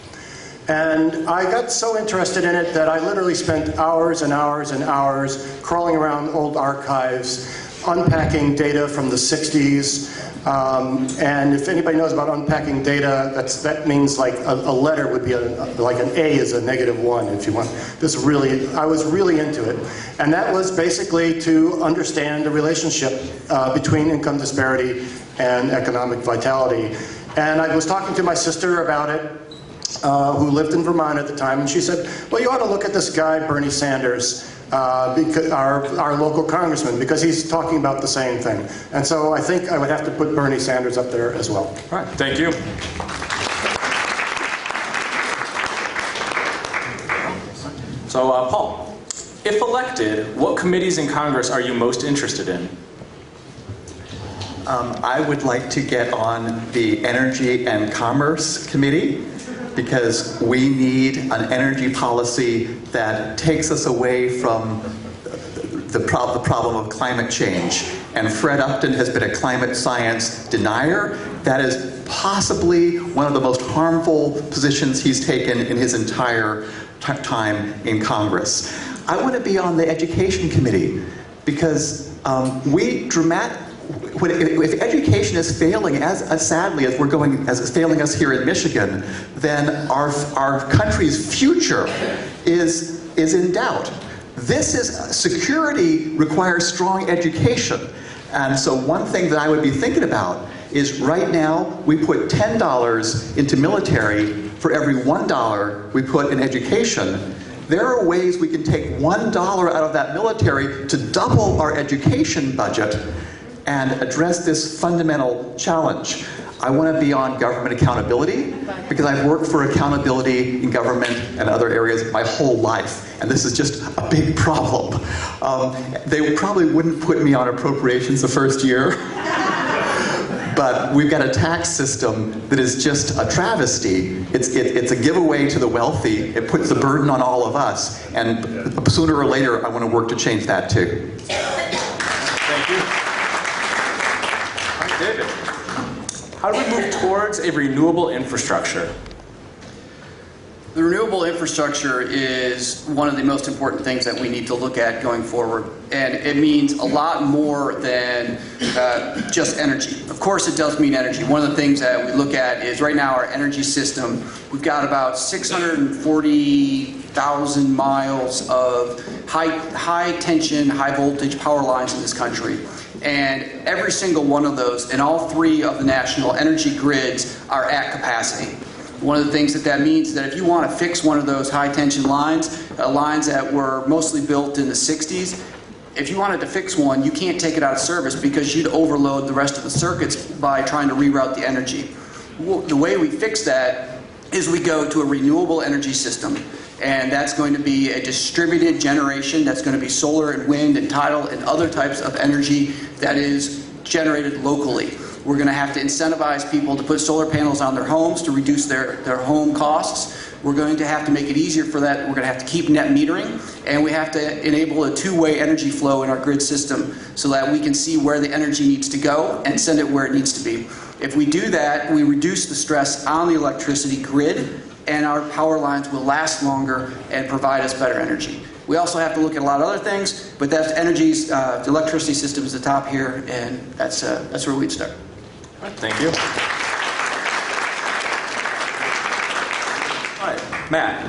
And I got so interested in it that I literally spent hours and hours and hours crawling around old archives, unpacking data from the 60s. And if anybody knows about unpacking data, that means like a letter would be like an A is a -1 if you want. I was really into it. And that was basically to understand the relationship between income disparity and economic vitality. And I was talking to my sister about it, who lived in Vermont at the time, and she said, well, you ought to look at this guy, Bernie Sanders, because our local congressman, because he's talking about the same thing. And so I think I would have to put Bernie Sanders up there as well. All right, thank you. So, Paul, if elected, what committees in Congress are you most interested in? I would like to get on the Energy and Commerce Committee, because we need an energy policy that takes us away from the problem of climate change. And Fred Upton has been a climate science denier. That is possibly one of the most harmful positions he's taken in his entire time in Congress. I want to be on the Education Committee, because if education is failing as sadly as it's failing us here in Michigan, then our country's future is in doubt. Security requires strong education. And so one thing that I would be thinking about is right now we put $10 into military for every $1 we put in education. There are ways we can take $1 out of that military to double our education budget and address this fundamental challenge. I want to be on government accountability, because I've worked for accountability in government and other areas my whole life, and this is just a big problem. They probably wouldn't put me on appropriations the first year, but we've got a tax system that is just a travesty. It's a giveaway to the wealthy. It puts the burden on all of us, and sooner or later I want to work to change that too. Thank you. David, how do we move towards a renewable infrastructure? The renewable infrastructure is one of the most important things that we need to look at going forward. And it means a lot more than just energy. Of course it does mean energy. One of the things that we look at is right now our energy system, we've got about 640,000 miles of high tension, high voltage power lines in this country. And every single one of those and all three of the national energy grids are at capacity. One of the things that means is that if you want to fix one of those high-tension lines, lines that were mostly built in the 60s, if you wanted to fix one, you can't take it out of service because you'd overload the rest of the circuits by trying to reroute the energy. The way we fix that is we go to a renewable energy system, and that's going to be a distributed generation. That's going to be solar and wind and tidal and other types of energy that is generated locally. We're going to have to incentivize people to put solar panels on their homes to reduce their home costs. We're going to have to make it easier for that. We're going to have to keep net metering, and we have to enable a two-way energy flow in our grid system so that we can see where the energy needs to go and send it where it needs to be. If we do that, we reduce the stress on the electricity grid, and our power lines will last longer and provide us better energy. We also have to look at a lot of other things, but that's energy's, the electricity system is the top here, and that's where we'd start. All right, thank you. All right, Matt,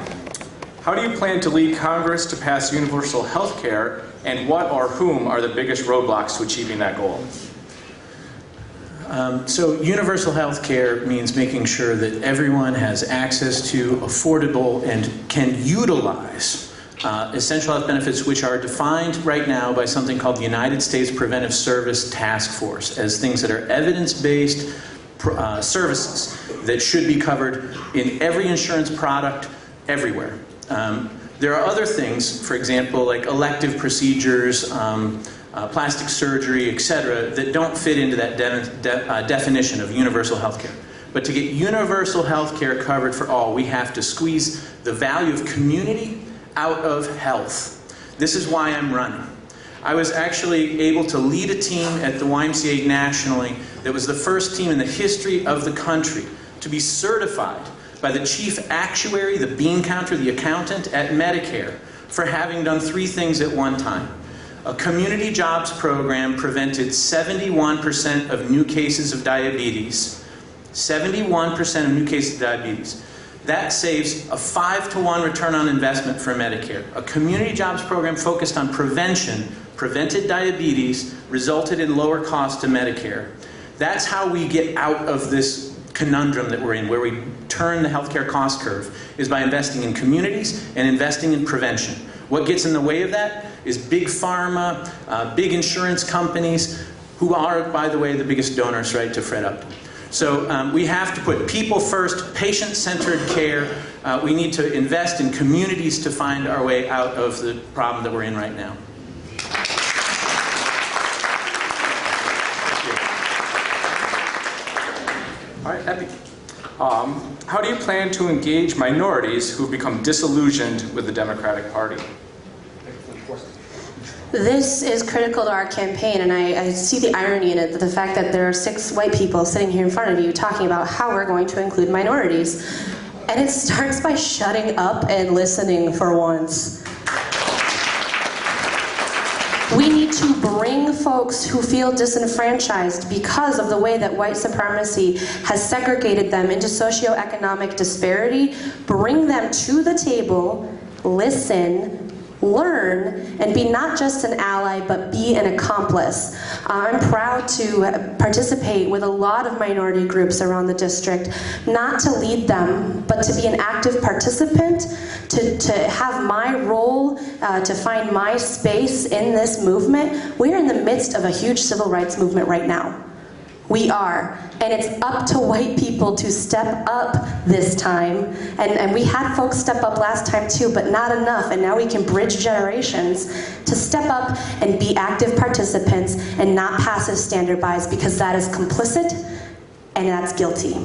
how do you plan to lead Congress to pass universal health care, and what or whom are the biggest roadblocks to achieving that goal? So universal health care means making sure that everyone has access to affordable and can utilize essential health benefits, which are defined right now by something called the United States Preventive Service Task Force as things that are evidence-based services that should be covered in every insurance product everywhere. There are other things, for example, like elective procedures, plastic surgery, etc., that don't fit into that definition of universal health care. But to get universal health care covered for all, we have to squeeze the value of community out of health. This is why I'm running. I was actually able to lead a team at the YMCA nationally that was the first team in the history of the country to be certified by the chief actuary, the bean counter, the accountant at Medicare for having done three things at one time. A community jobs program prevented 71% of new cases of diabetes. 71% of new cases of diabetes. That saves a 5-to-1 return on investment for Medicare. A community jobs program focused on prevention, prevented diabetes, resulted in lower costs to Medicare. That's how we get out of this conundrum that we're in, where we turn the healthcare cost curve, is by investing in communities and investing in prevention. What gets in the way of that is big pharma, big insurance companies, who are, by the way, the biggest donors, right, to Fred Upton. So we have to put people first, patient-centered care. We need to invest in communities to find our way out of the problem that we're in right now. All right, Epi. How do you plan to engage minorities who've become disillusioned with the Democratic Party? This is critical to our campaign, and I see the irony in it, the fact that there are 6 white people sitting here in front of you talking about how we're going to include minorities. And it starts by shutting up and listening for once. We need to bring folks who feel disenfranchised because of the way that white supremacy has segregated them into socioeconomic disparity, bring them to the table, listen, learn, and be not just an ally, but be an accomplice. I'm proud to participate with a lot of minority groups around the district, not to lead them, but to be an active participant, to have my role, to find my space in this movement. We're in the midst of a huge civil rights movement right now. We are. And it's up to white people to step up this time. And we had folks step up last time too, but not enough. And now we can bridge generations to step up and be active participants and not passive standard buys, because that is complicit and that's guilty.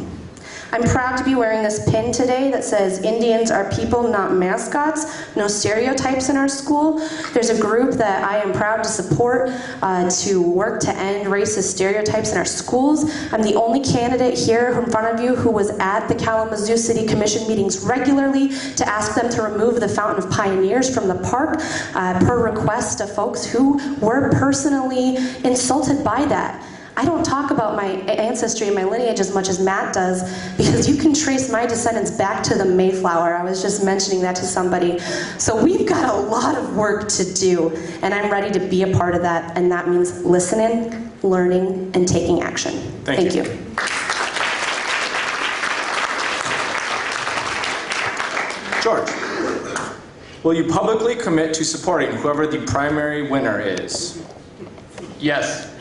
I'm proud to be wearing this pin today that says Indians are people, not mascots. No stereotypes in our school. There's a group that I am proud to support to work to end racist stereotypes in our schools. I'm the only candidate here in front of you who was at the Kalamazoo City Commission meetings regularly to ask them to remove the Fountain of Pioneers from the park per request of folks who were personally insulted by that. I don't talk about my ancestry and my lineage as much as Matt does, because you can trace my descendants back to the Mayflower. I was just mentioning that to somebody. So we've got a lot of work to do, and I'm ready to be a part of that, and that means listening, learning, and taking action. Thank you. George, will you publicly commit to supporting whoever the primary winner is? Yes.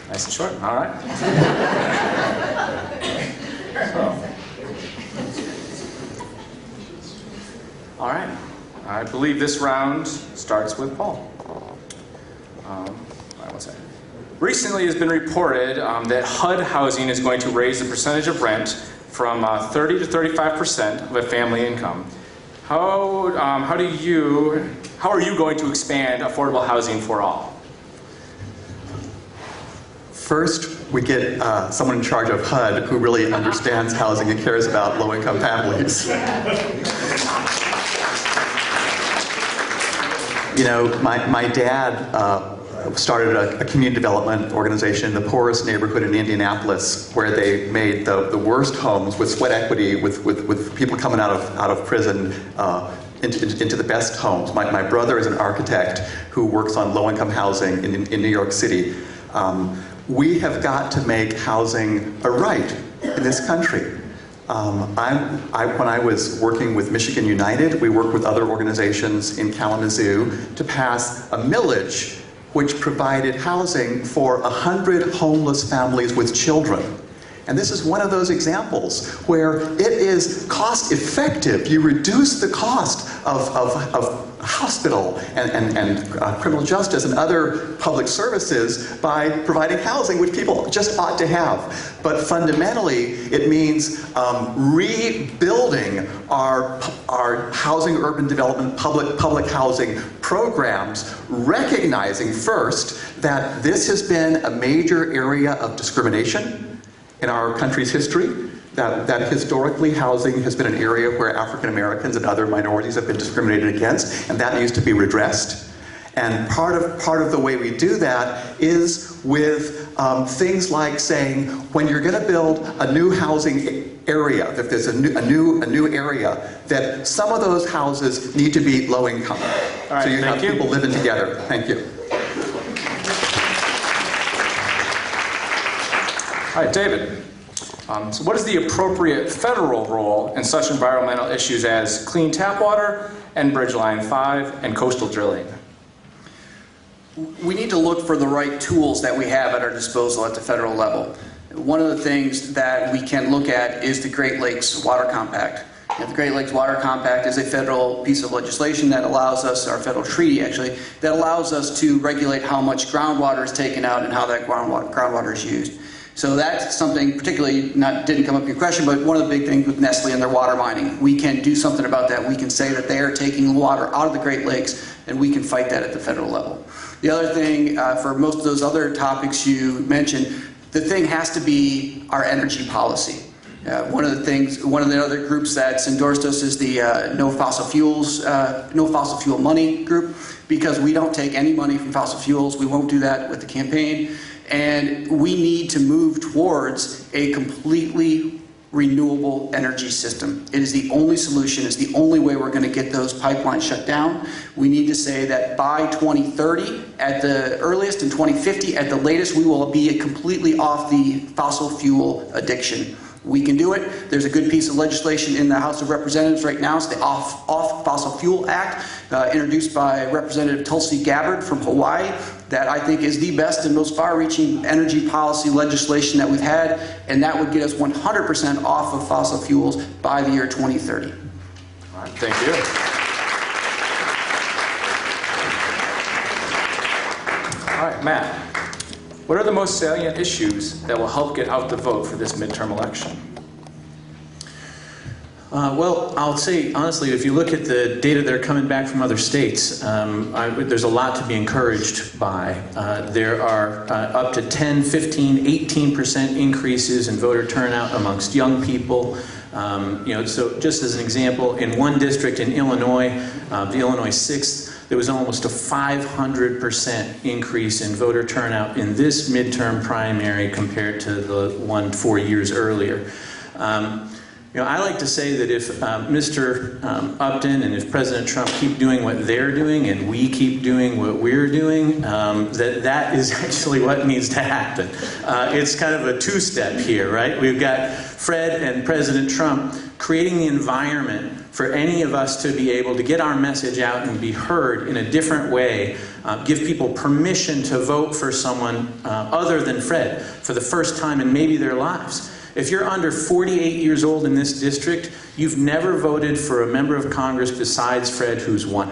Nice and short, all right. All right, I believe this round starts with Paul. All right, one second. Recently it has been reported that HUD housing is going to raise the percentage of rent from 30 to 35% of a family income. How are you going to expand affordable housing for all? First, we get someone in charge of HUD who really understands housing and cares about low-income families. You know, my dad started a community development organization in the poorest neighborhood in Indianapolis, where they made the worst homes with sweat equity, with people coming out of prison into the best homes. My brother is an architect who works on low-income housing in New York City. We have got to make housing a right in this country. When I was working with Michigan United, we worked with other organizations in Kalamazoo to pass a millage which provided housing for 100 homeless families with children. And this is one of those examples where it is cost effective. You reduce the cost of hospital and criminal justice and other public services by providing housing, which people just ought to have. But fundamentally, it means rebuilding our housing, urban development, public housing programs, recognizing first that this has been a major area of discrimination in our country's history, that historically housing has been an area where African Americans and other minorities have been discriminated against, and that needs to be redressed. And part of the way we do that is with things like saying, when you're going to build a new housing area, if there's a new area, that some of those houses need to be low income. All right, so you have people living together. Thank you. All right, David. So what is the appropriate federal role in such environmental issues as clean tap water and Bridge Line 5 and coastal drilling? We need to look for the right tools that we have at our disposal at the federal level. One of the things that we can look at is the Great Lakes Water Compact. The Great Lakes Water Compact is a federal piece of legislation that allows us, our federal treaty actually, that allows us to regulate how much groundwater is taken out and how that groundwater is used. So that's something particularly, didn't come up in your question, but one of the big things with Nestle and their water mining. We can do something about that. We can say that they are taking water out of the Great Lakes, and we can fight that at the federal level. The other thing, for most of those other topics you mentioned, the thing has to be our energy policy. One of the other groups that's endorsed us is the No Fossil Fuel Money group, because we don't take any money from fossil fuels. We won't do that with the campaign. And we need to move towards a completely renewable energy system. It is the only solution. It's the only way we're going to get those pipelines shut down. We need to say that by 2030, at the earliest, and 2050 at the latest, we will be completely off the fossil fuel addiction. We can do it. There's a good piece of legislation in the House of Representatives right now. It's the Off Fossil Fuel Act, introduced by Representative Tulsi Gabbard from Hawaii, that I think is the best and most far-reaching energy policy legislation that we've had, and that would get us 100% off of fossil fuels by the year 2030. All right, thank you. All right, Matt, what are the most salient issues that will help get out the vote for this midterm election? Well, I'll say, honestly, if you look at the data that are coming back from other states, there's a lot to be encouraged by. There are up to 10, 15, 18% increases in voter turnout amongst young people. So just as an example, in one district in Illinois, the Illinois 6th, there was almost a 500% increase in voter turnout in this midterm primary compared to the one 4 years earlier. I like to say that if Mr. Upton and if President Trump keep doing what they're doing and we keep doing what we're doing, that is actually what needs to happen. It's kind of a two-step here, right? We've got Fred and President Trump creating the environment for any of us to be able to get our message out and be heard in a different way, give people permission to vote for someone other than Fred for the first time in maybe their lives. If you're under 48 years old in this district, you've never voted for a member of Congress besides Fred who's won.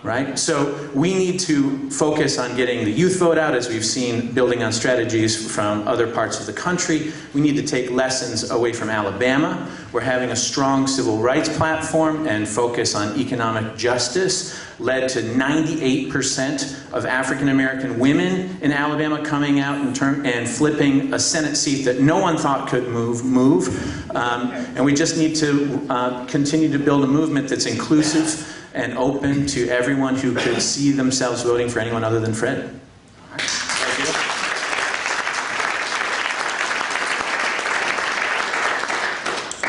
Right? So we need to focus on getting the youth vote out, as we've seen, building on strategies from other parts of the country. We need to take lessons away from Alabama. We're having a strong civil rights platform and focus on economic justice, led to 98% of African American women in Alabama coming out and flipping a Senate seat that no one thought could move. And we just need to continue to build a movement that's inclusive and open to everyone who could see themselves voting for anyone other than Fred. Thank you.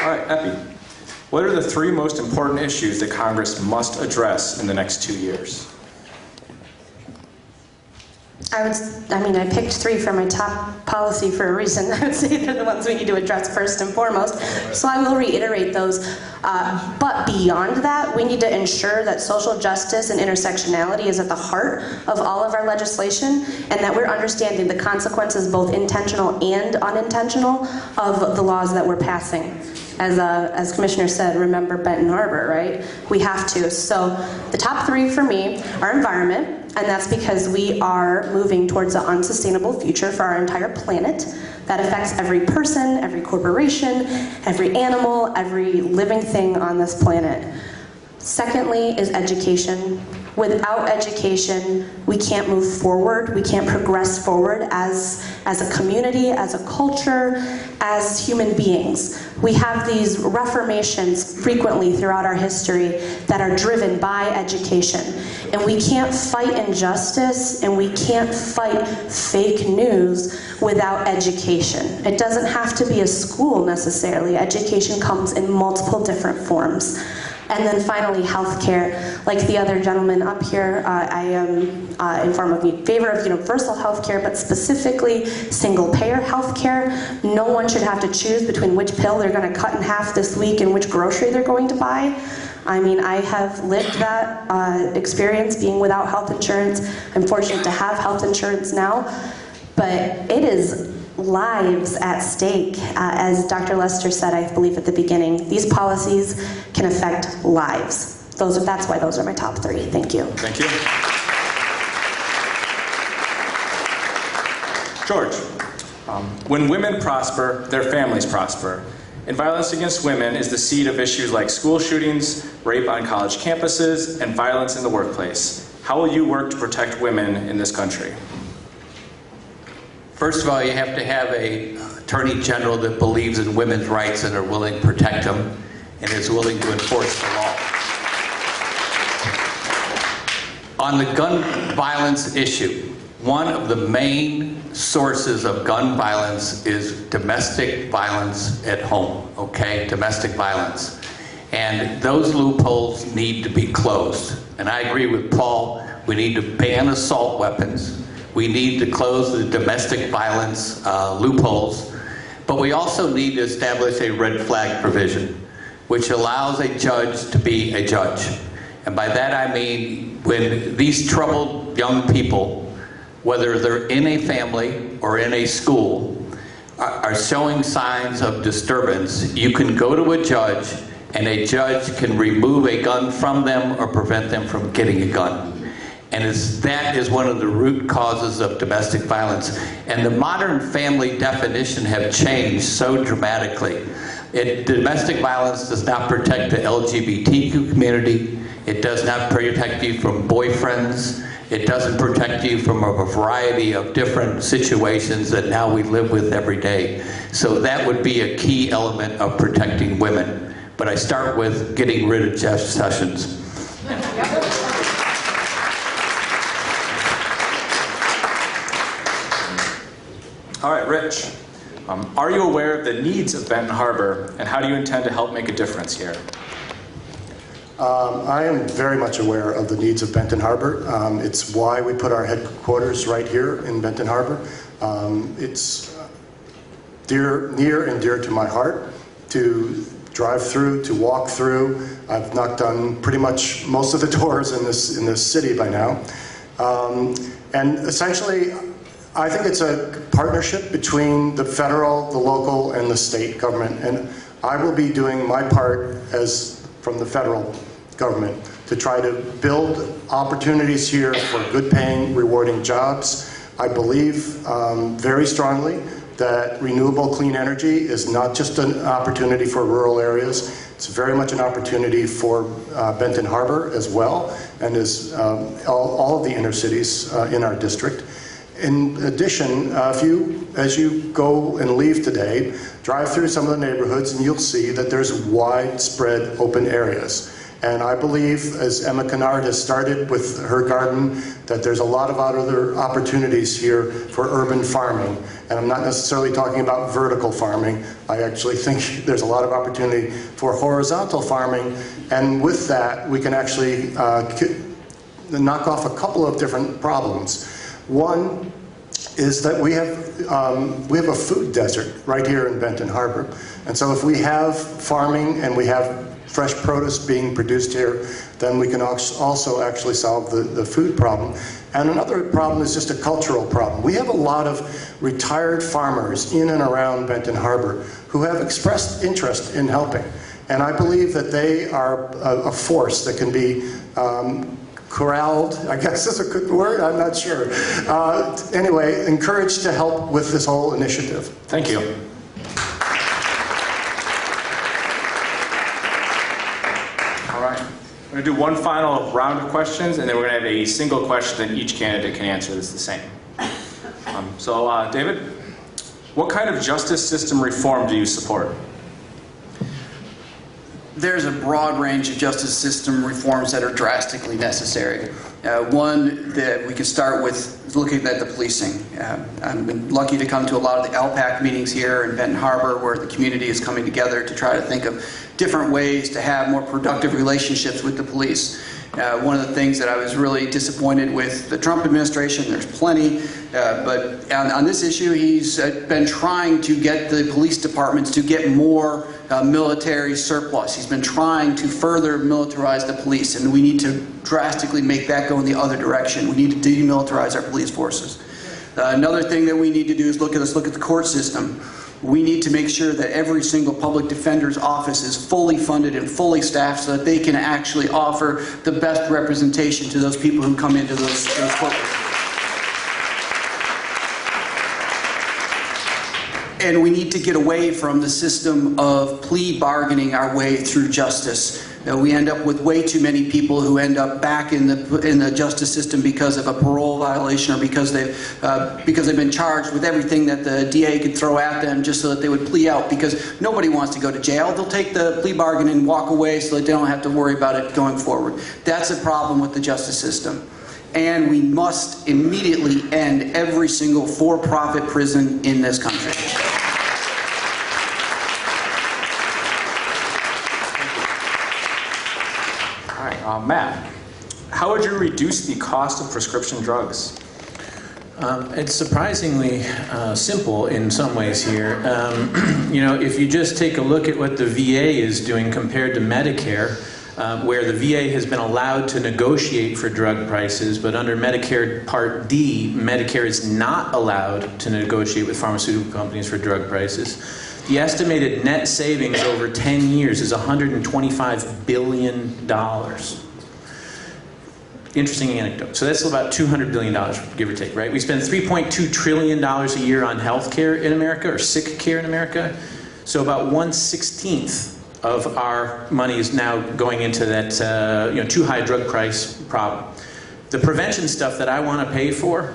All right, Epi, what are the 3 most important issues that Congress must address in the next 2 years? I picked 3 for my top policy for a reason. I would say they're the ones we need to address first and foremost. So I will reiterate those. But beyond that, we need to ensure that social justice and intersectionality is at the heart of all of our legislation, and that we're understanding the consequences, both intentional and unintentional, of the laws that we're passing. As Commissioner said, remember Benton Harbor, right? We have to. So the top 3 for me are environment, and that's because we are moving towards an unsustainable future for our entire planet that affects every person, every corporation, every animal, every living thing on this planet. Secondly is education. Without education, we can't move forward, we can't progress forward as a community, as a culture, as human beings. We have these reformations frequently throughout our history that are driven by education. And we can't fight injustice and we can't fight fake news without education. It doesn't have to be a school necessarily. Education comes in multiple different forms. And then finally, healthcare. Like the other gentleman up here, I am in favor of universal healthcare, but specifically single-payer healthcare. No one should have to choose between which pill they're going to cut in half this week and which grocery they're going to buy. I have lived that experience being without health insurance. I'm fortunate to have health insurance now, but it is lives at stake. As Dr. Lester said, I believe at the beginning, these policies can affect lives. That's why those are my top 3. Thank you. Thank you. George, when women prosper, their families prosper. And violence against women is the seed of issues like school shootings, rape on college campuses, and violence in the workplace. How will you work to protect women in this country? First of all, you have to have an attorney general that believes in women's rights and are willing to protect them and is willing to enforce the law. On the gun violence issue, one of the main sources of gun violence is domestic violence at home, okay? Domestic violence. And those loopholes need to be closed. And I agree with Paul, we need to ban assault weapons. We need to close the domestic violence loopholes, but we also need to establish a red flag provision, which allows a judge to be a judge. And by that I mean when these troubled young people, whether they're in a family or in a school, are showing signs of disturbance, you can go to a judge and a judge can remove a gun from them or prevent them from getting a gun. And that is one of the root causes of domestic violence. And the modern family definition have changed so dramatically. Domestic violence does not protect the LGBTQ community. It does not protect you from boyfriends. It doesn't protect you from a variety of different situations that now we live with every day. So that would be a key element of protecting women. But I start with getting rid of Jeff Sessions. All right, Rich. Are you aware of the needs of Benton Harbor, and how do you intend to help make a difference here? I am very much aware of the needs of Benton Harbor. It's why we put our headquarters right here in Benton Harbor. It's near and dear to my heart to drive through, to walk through. I've knocked on pretty much most of the doors in this city by now. And essentially, I think it's a partnership between the federal, the local, and the state government. And I will be doing my part from the federal government to try to build opportunities here for good paying, rewarding jobs. I believe very strongly that renewable clean energy is not just an opportunity for rural areas. It's very much an opportunity for Benton Harbor as well, and is all of the inner cities in our district. In addition, as you go and leave today, drive through some of the neighborhoods and you'll see that there's widespread open areas. And I believe, as Emma Kennard has started with her garden, that there's a lot of other opportunities here for urban farming. And I'm not necessarily talking about vertical farming. I actually think there's a lot of opportunity for horizontal farming. And with that, we can actually knock off a couple of different problems. One is that we have a food desert right here in Benton Harbor. And so if we have farming and we have fresh produce being produced here, then we can also actually solve the food problem. And another problem is just a cultural problem. We have a lot of retired farmers in and around Benton Harbor who have expressed interest in helping. And I believe that they are a force that can be corralled, I guess is a good word, I'm not sure. Anyway, encouraged to help with this whole initiative. Thank you. All right, we're going to do one final round of questions, and then we're going to have a single question that each candidate can answer that's the same. David, what kind of justice system reform do you support? There's a broad range of justice system reforms that are drastically necessary. One that we could start with looking at the policing. I've been lucky to come to a lot of the LPAC meetings here in Benton Harbor where the community is coming together to try to think of different ways to have more productive relationships with the police. One of the things that I was really disappointed with the Trump administration, there's plenty, but on this issue he's been trying to get the police departments to get more military surplus. He's been trying to further militarize the police, and we need to drastically make that go in the other direction. We need to demilitarize our police forces. Another thing that we need to do is look at the court system. We need to make sure that every single public defender's office is fully funded and fully staffed so that they can actually offer the best representation to those people who come into those courtrooms. And we need to get away from the system of plea bargaining our way through justice. We end up with way too many people who end up back in the justice system because of a parole violation or because they've been charged with everything that the DA could throw at them just so that they would plea out, because nobody wants to go to jail. They'll take the plea bargain and walk away so that they don't have to worry about it going forward. That's a problem with the justice system. And we must immediately end every single for-profit prison in this country. Matt, how would you reduce the cost of prescription drugs? It's surprisingly simple in some ways here. If you just take a look at what the VA is doing compared to Medicare, where the VA has been allowed to negotiate for drug prices, but under Medicare Part D, Medicare is not allowed to negotiate with pharmaceutical companies for drug prices. The estimated net savings over 10 years is $125 billion. interesting anecdote. So that's about $200 billion, give or take, right? We spend $3.2 trillion a year on health care in America, or sick care in America. So about 1/16 of our money is now going into that too high drug price problem. The prevention stuff that I want to pay for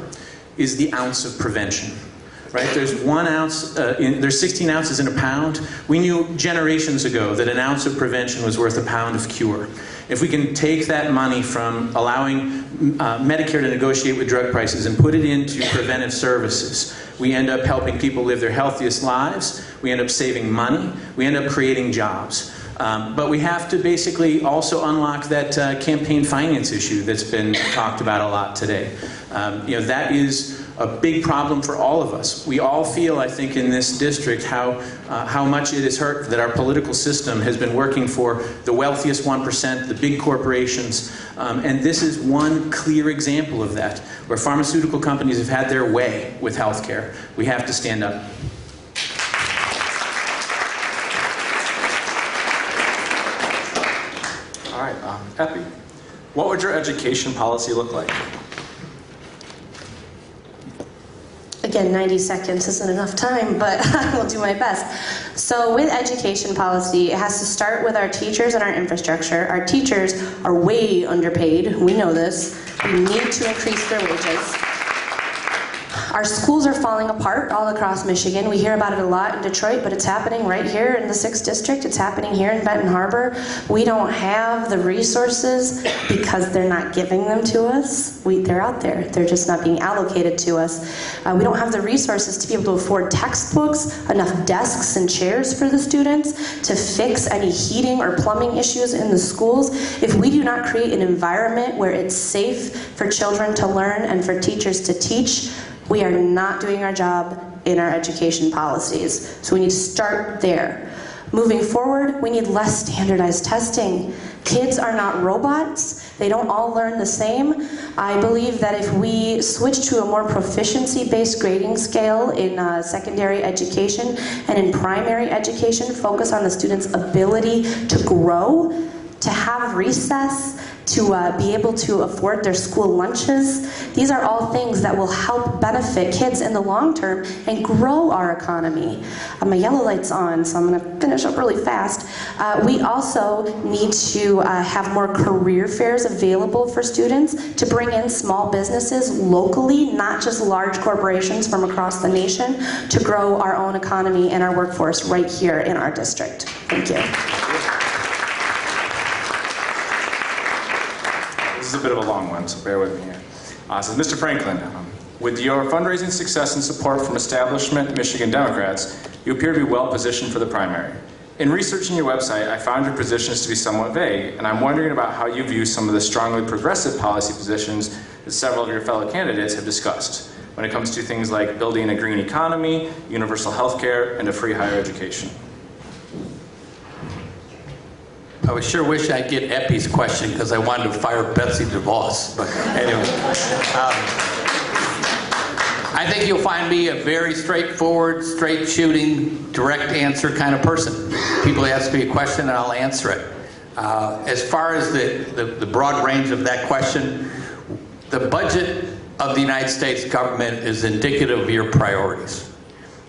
is the ounce of prevention. Right? There's 1 ounce, there's 16 ounces in a pound. We knew generations ago that an ounce of prevention was worth a pound of cure. If we can take that money from allowing Medicare to negotiate with drug prices and put it into preventive services, we end up helping people live their healthiest lives, we end up saving money, we end up creating jobs. But we have to basically also unlock that campaign finance issue that's been talked about a lot today. That is a big problem for all of us. We all feel, I think, in this district how much it has hurt that our political system has been working for the wealthiest 1%, the big corporations, and this is one clear example of that, where pharmaceutical companies have had their way with healthcare. We have to stand up. All right, Epi, what would your education policy look like? Again, 90 seconds isn't enough time, but I will do my best. So with education policy, it has to start with our teachers and our infrastructure. Our teachers are way underpaid. We know this. We need to increase their wages. Our schools are falling apart all across Michigan. We hear about it a lot in Detroit, but it's happening right here in the 6th District. It's happening here in Benton Harbor. We don't have the resources because they're not giving them to us. They're out there. They're just not being allocated to us. We don't have the resources to be able to afford textbooks, enough desks and chairs for the students, to fix any heating or plumbing issues in the schools. If we do not create an environment where it's safe for children to learn and for teachers to teach, we are not doing our job in our education policies. So we need to start there. Moving forward, we need less standardized testing. Kids are not robots. They don't all learn the same. I believe that if we switch to a more proficiency-based grading scale in secondary education and in primary education, focus on the student's ability to grow, to have recess, to be able to afford their school lunches. These are all things that will help benefit kids in the long term and grow our economy. My yellow light's on, so I'm going to finish up really fast. We also need to have more career fairs available for students to bring in small businesses locally, not just large corporations from across the nation, to grow our own economy and our workforce right here in our district. Thank you. This is a bit of a long one, so bear with me here. So Mr. Franklin, with your fundraising success and support from establishment Michigan Democrats, you appear to be well positioned for the primary. In researching your website, I found your positions to be somewhat vague, and I'm wondering about how you view some of the strongly progressive policy positions that several of your fellow candidates have discussed when it comes to things like building a green economy, universal health care, and a free higher education. I would sure wish I'd get Epi's question because I wanted to fire Betsy DeVos. But anyway, I think you'll find me a very straightforward, straight shooting, direct answer kind of person. People ask me a question and I'll answer it. As far as the broad range of that question, the budget of the United States government is indicative of your priorities.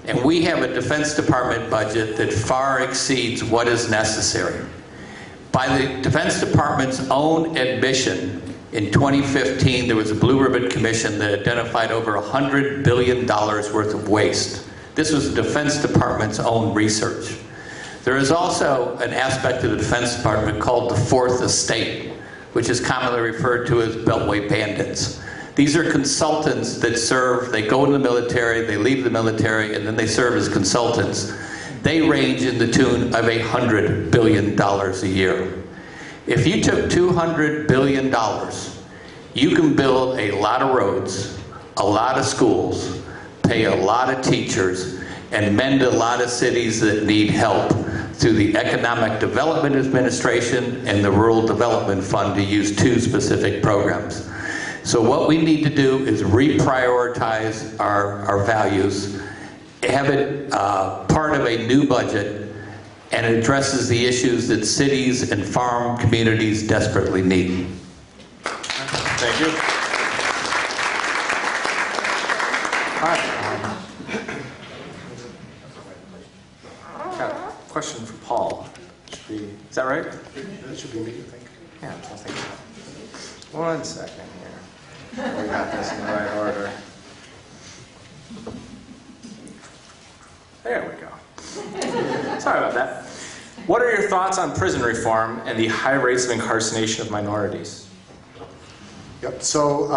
And we have a Defense Department budget that far exceeds what is necessary. By the Defense Department's own admission, in 2015, there was a Blue Ribbon Commission that identified over $100 billion worth of waste. This was the Defense Department's own research. There is also an aspect of the Defense Department called the Fourth Estate, which is commonly referred to as Beltway bandits. These are consultants that serve, they go in the military, they leave the military, and then they serve as consultants. They range in the tune of $100 billion a year. If you took $200 billion, you can build a lot of roads, a lot of schools, pay a lot of teachers, and mend a lot of cities that need help through the Economic Development Administration and the Rural Development Fund, to use two specific programs. So what we need to do is reprioritize our values, have it part of a new budget, and it addresses the issues that cities and farm communities desperately need. Thank you. All right. Got a question for Paul. Is that right? That should be me, I think. Yeah, I think so. 1 second here. We got this in the right order. There we go. Sorry about that. What are your thoughts on prison reform and the high rates of incarceration of minorities? Yep. So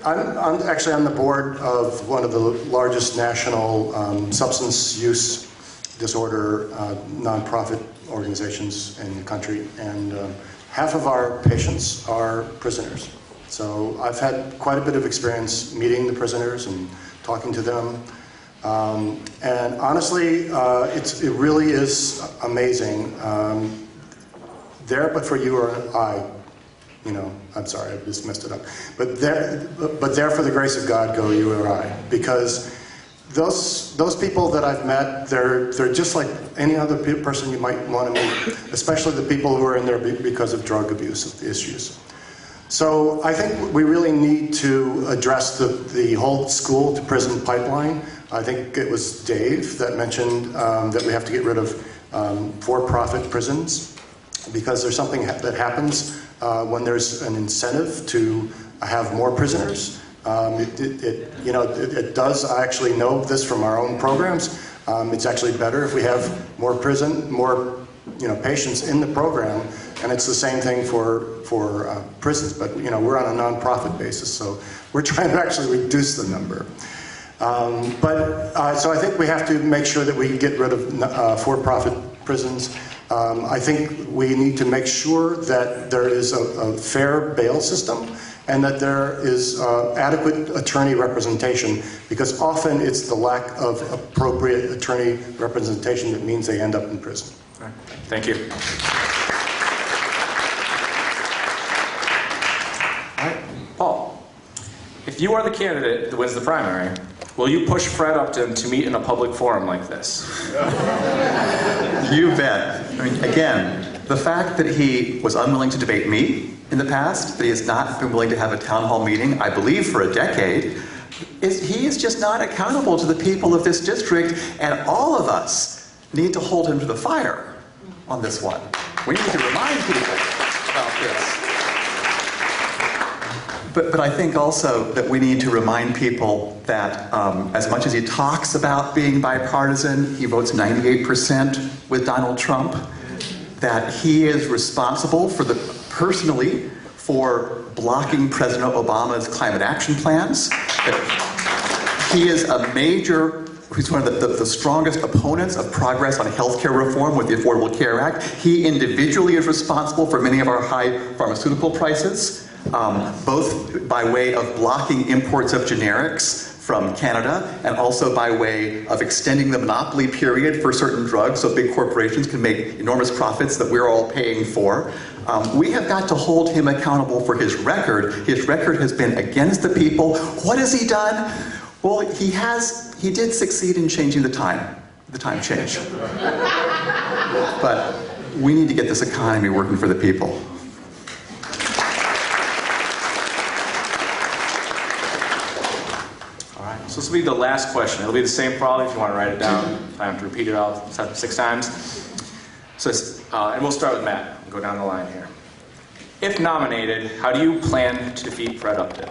I'm actually on the board of one of the largest national substance use disorder nonprofit organizations in the country, and half of our patients are prisoners. So I've had quite a bit of experience meeting the prisoners and talking to them. And honestly, it really is amazing. There, but for you or I, I'm sorry, I just messed it up. But there for the grace of God go you or I, because those people that I've met, they're just like any other person you might want to meet, especially the people who are in there because of drug abuse issues. So I think we really need to address the whole school to prison pipeline. I think it was Dave that mentioned that we have to get rid of for-profit prisons, because there's something that happens when there's an incentive to have more prisoners. It does, I actually know this from our own programs. It's actually better if we have more patients in the program, and it's the same thing for prisons. But we're on a nonprofit basis, so we're trying to actually reduce the number. So I think we have to make sure that we get rid of for-profit prisons. I think we need to make sure that there is a fair bail system and that there is adequate attorney representation, because often it's the lack of appropriate attorney representation that means they end up in prison. All right. Thank you. All right, Paul, if you are the candidate that wins the primary, will you push Fred Upton to meet in a public forum like this? You bet. I mean, again, the fact that he was unwilling to debate me in the past, that he has not been willing to have a town hall meeting, I believe for a decade, he is just not accountable to the people of this district, and all of us need to hold him to the fire on this one. We need to remind people about this. But I think also that we need to remind people that as much as he talks about being bipartisan, he votes 98% with Donald Trump, that he is responsible personally for blocking President Obama's climate action plans. He is he's one of the strongest opponents of progress on healthcare reform with the Affordable Care Act. He individually is responsible for many of our high pharmaceutical prices, both by way of blocking imports of generics from Canada, and also by way of extending the monopoly period for certain drugs so big corporations can make enormous profits that we're all paying for. We have got to hold him accountable for his record. His record has been against the people. What has he done? Well, he did succeed in changing the time change. But we need to get this economy working for the people. So this will be the last question. It'll be the same for all if you want to write it down. If I have to repeat it all 6 times. So, and we'll start with Matt and go down the line here. If nominated, how do you plan to defeat Fred Upton?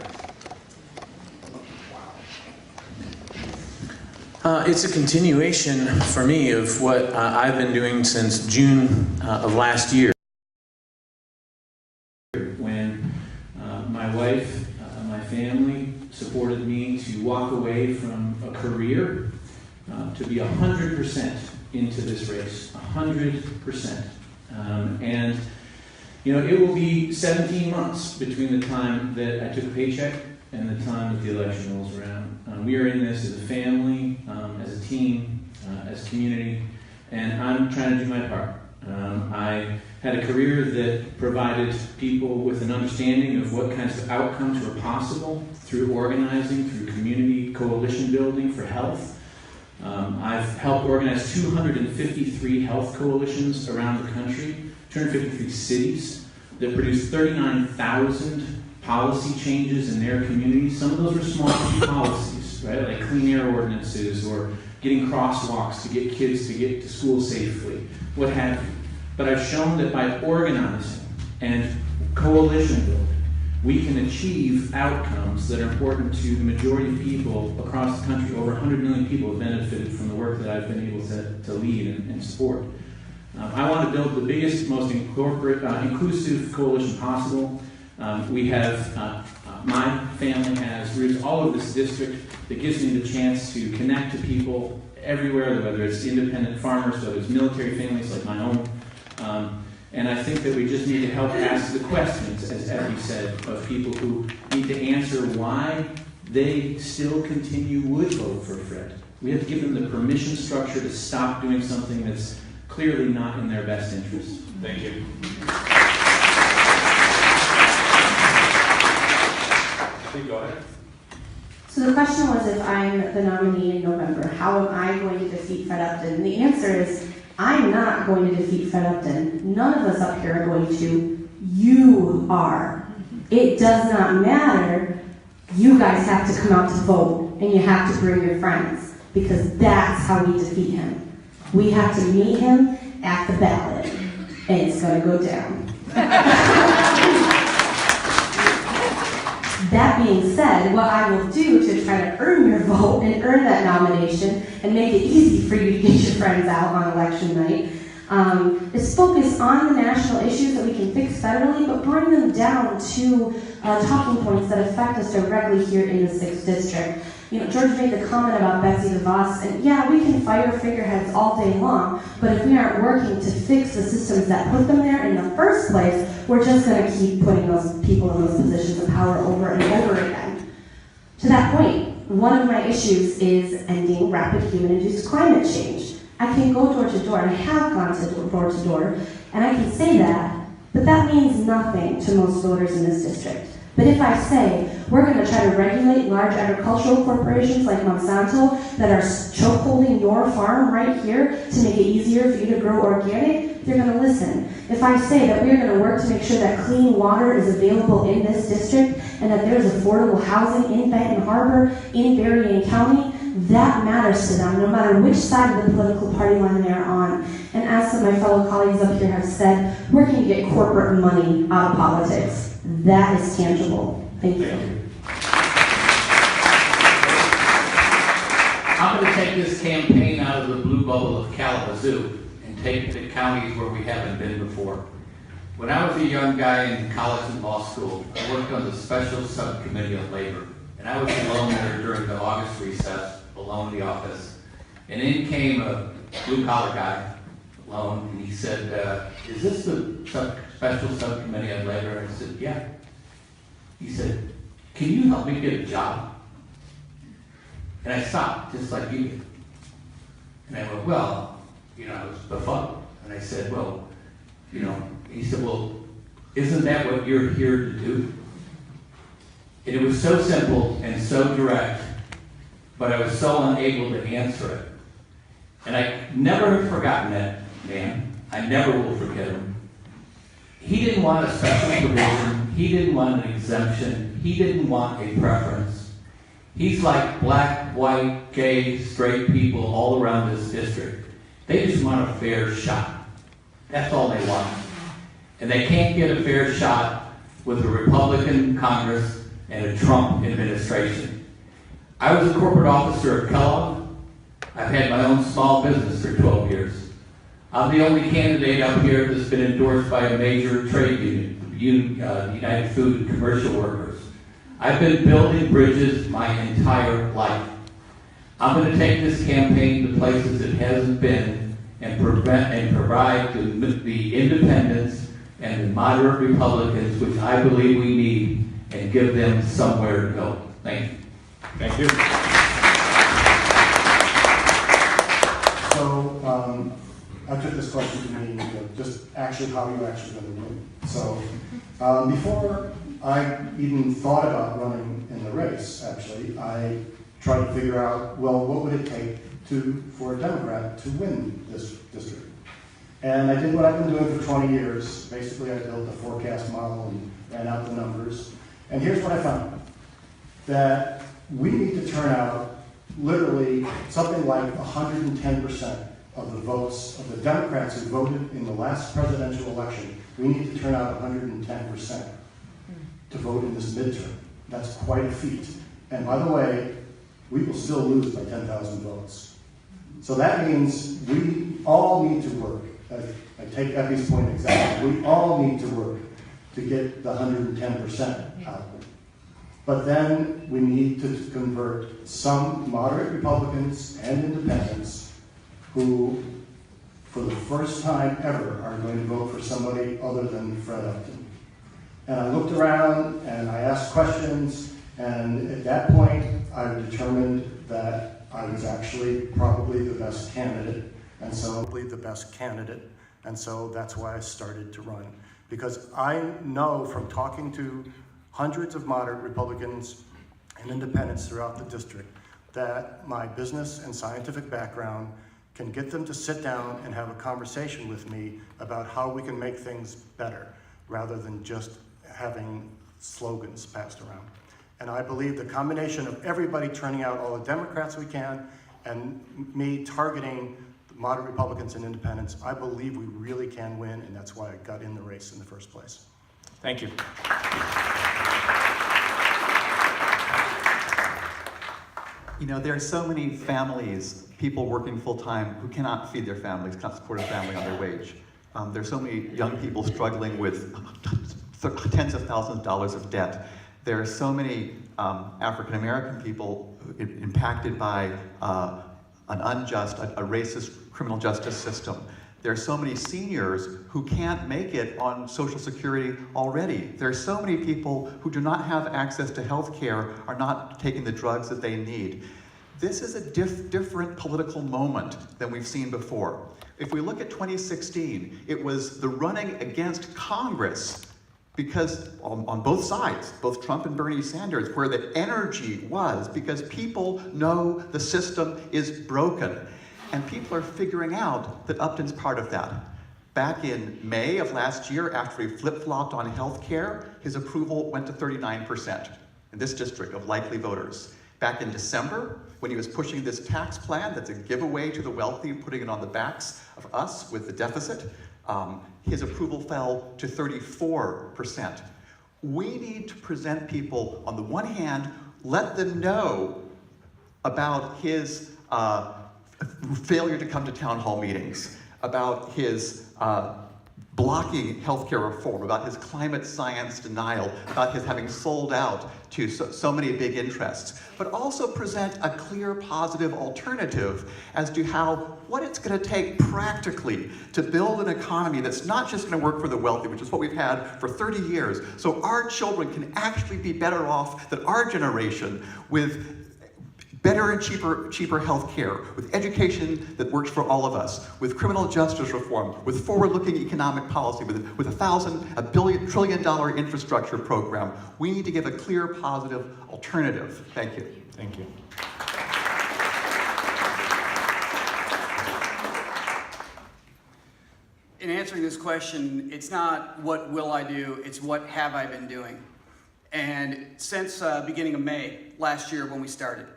It's a continuation for me of what I've been doing since June of last year, when my wife, my family supported me to walk away from a career to be 100% into this race, 100%. And it will be 17 months between the time that I took a paycheck and the time that the election rolls around. We are in this as a family, as a team, as a community, and I'm trying to do my part. I had a career that provided people with an understanding of what kinds of outcomes were possible through organizing, through community coalition building for health. I've helped organize 253 health coalitions around the country, 253 cities that produce 39,000 policy changes in their communities. Some of those are small policies, right? Like clean air ordinances or getting crosswalks to get kids to get to school safely, what have you. But I've shown that by organizing and coalition building, we can achieve outcomes that are important to the majority of people across the country. Over 100 million people have benefited from the work that I've been able to lead and support. I want to build the biggest, most inclusive coalition possible. We have, my family has roots all over this district that gives me the chance to connect to people everywhere, whether it's independent farmers, whether it's military families like my own. And I think that we just need to help ask the questions, as Effie said, of people who need to answer why they still would vote for Fred. We have to give them the permission structure to stop doing something that's clearly not in their best interest. Thank you. Go ahead. So the question was, if I'm the nominee in November, how am I going to defeat Fred Upton? And the answer is, I'm not going to defeat Fred Upton. None of us up here are going to. You are. It does not matter. You guys have to come out to vote, and you have to bring your friends, because that's how we defeat him. We have to meet him at the ballot, and it's going to go down. That being said, what I will do to try to earn your vote and earn that nomination and make it easy for you to get your friends out on election night is focus on the national issues that we can fix federally, but bring them down to talking points that affect us directly here in the 6th District. You know, George made the comment about Betsy DeVos, and yeah, we can fire figureheads all day long, but if we aren't working to fix the systems that put them there in the first place, we're just going to keep putting those people in those positions of power over and over again. To that point, one of my issues is ending rapid human-induced climate change. I can go door to door, and I have gone to door to door, and I can say that, but that means nothing to most voters in this district. But if I say, we're going to try to regulate large agricultural corporations like Monsanto that are chokeholding your farm right here to make it easier for you to grow organic, they're going to listen. If I say that we're going to work to make sure that clean water is available in this district and that there's affordable housing in Benton Harbor, in Berrien County, that matters to them, no matter which side of the political party line they're on. And as some of my fellow colleagues up here have said, we're going to get corporate money out of politics. That is tangible. Thank you. I'm going to take this campaign out of the blue bubble of Kalamazoo and take it to counties where we haven't been before. When I was a young guy in college and law school, I worked on the Special Subcommittee on Labor. And I was alone there during the August recess, alone in the office. And in came a blue-collar guy, alone, and he said, is this the Special Subcommittee on Labor? And I said, yeah. He said, can you help me get a job? And I stopped, just like you did. And I went, well, you know, it's befuddled. And I said, well, you know, he said, well, isn't that what you're here to do? And it was so simple and so direct, but I was so unable to answer it. And I never have forgotten that man. I never will forget him. He didn't want a special provision. He didn't want an exemption. He didn't want a preference. He's like black, white, gay, straight people all around this district. They just want a fair shot. That's all they want. And they can't get a fair shot with a Republican Congress and a Trump administration. I was a corporate officer at Kellogg. I've had my own small business for 12 years. I'm the only candidate up here that's been endorsed by a major trade union, United Food and Commercial Workers. I've been building bridges my entire life. I'm going to take this campaign to places it hasn't been and provide the independents and the moderate Republicans, which I believe we need, and give them somewhere to go. Thank you. Thank you. So I took this question to mean just actually how you actually going to win. So before I even thought about running in the race, actually, I tried to figure out, well, what would it take for a Democrat to win this district? And I did what I've been doing for 20 years. Basically, I built a forecast model and ran out the numbers. And here's what I found, that we need to turn out literally something like 110% of the votes of the Democrats who voted in the last presidential election. We need to turn out 110% to vote in this midterm. That's quite a feat. And by the way, we will still lose by 10,000 votes. So that means we all need to work. I take Effie's point exactly. We all need to work to get the 110% out. But then we need to convert some moderate Republicans and independents who, for the first time ever, are going to vote for somebody other than Fred Upton. And I looked around and I asked questions, and at that point I determined that I was actually probably the best candidate, and so that's why I started to run. Because I know from talking to hundreds of moderate Republicans and independents throughout the district that my business and scientific background can get them to sit down and have a conversation with me about how we can make things better, rather than just having slogans passed around. And I believe the combination of everybody turning out all the Democrats we can, and me targeting moderate Republicans and independents, I believe we really can win, and that's why I got in the race in the first place. Thank you. You know, there are so many families, people working full-time who cannot feed their families, cannot support a family on their wage. There's so many young people struggling with tens of thousands of dollars of debt. There are so many African-American people impacted by an unjust, a racist criminal justice system. There are so many seniors who can't make it on Social Security already. There are so many people who do not have access to health care, are not taking the drugs that they need. This is a different political moment than we've seen before. If we look at 2016, it was the running against Congress, because on both sides, both Trump and Bernie Sanders, where the energy was, because people know the system is broken. And people are figuring out that Upton's part of that. Back in May of last year, after he flip-flopped on health care, his approval went to 39% in this district of likely voters. Back in December, when he was pushing this tax plan that's a giveaway to the wealthy, putting it on the backs of us with the deficit, his approval fell to 34%. We need to present people, on the one hand, let them know about his failure to come to town hall meetings, about his blocking healthcare reform, about his climate science denial, about his having sold out to so many big interests, but also present a clear, positive alternative as to what it's going to take practically to build an economy that's not just going to work for the wealthy, which is what we've had for 30 years, so our children can actually be better off than our generation with better and cheaper health care, with education that works for all of us, with criminal justice reform, with forward-looking economic policy, with $1 trillion infrastructure program. We need to give a clear, positive alternative. Thank you. Thank you. In answering this question, it's not what will I do, it's what have I been doing. And since beginning of May last year when we started,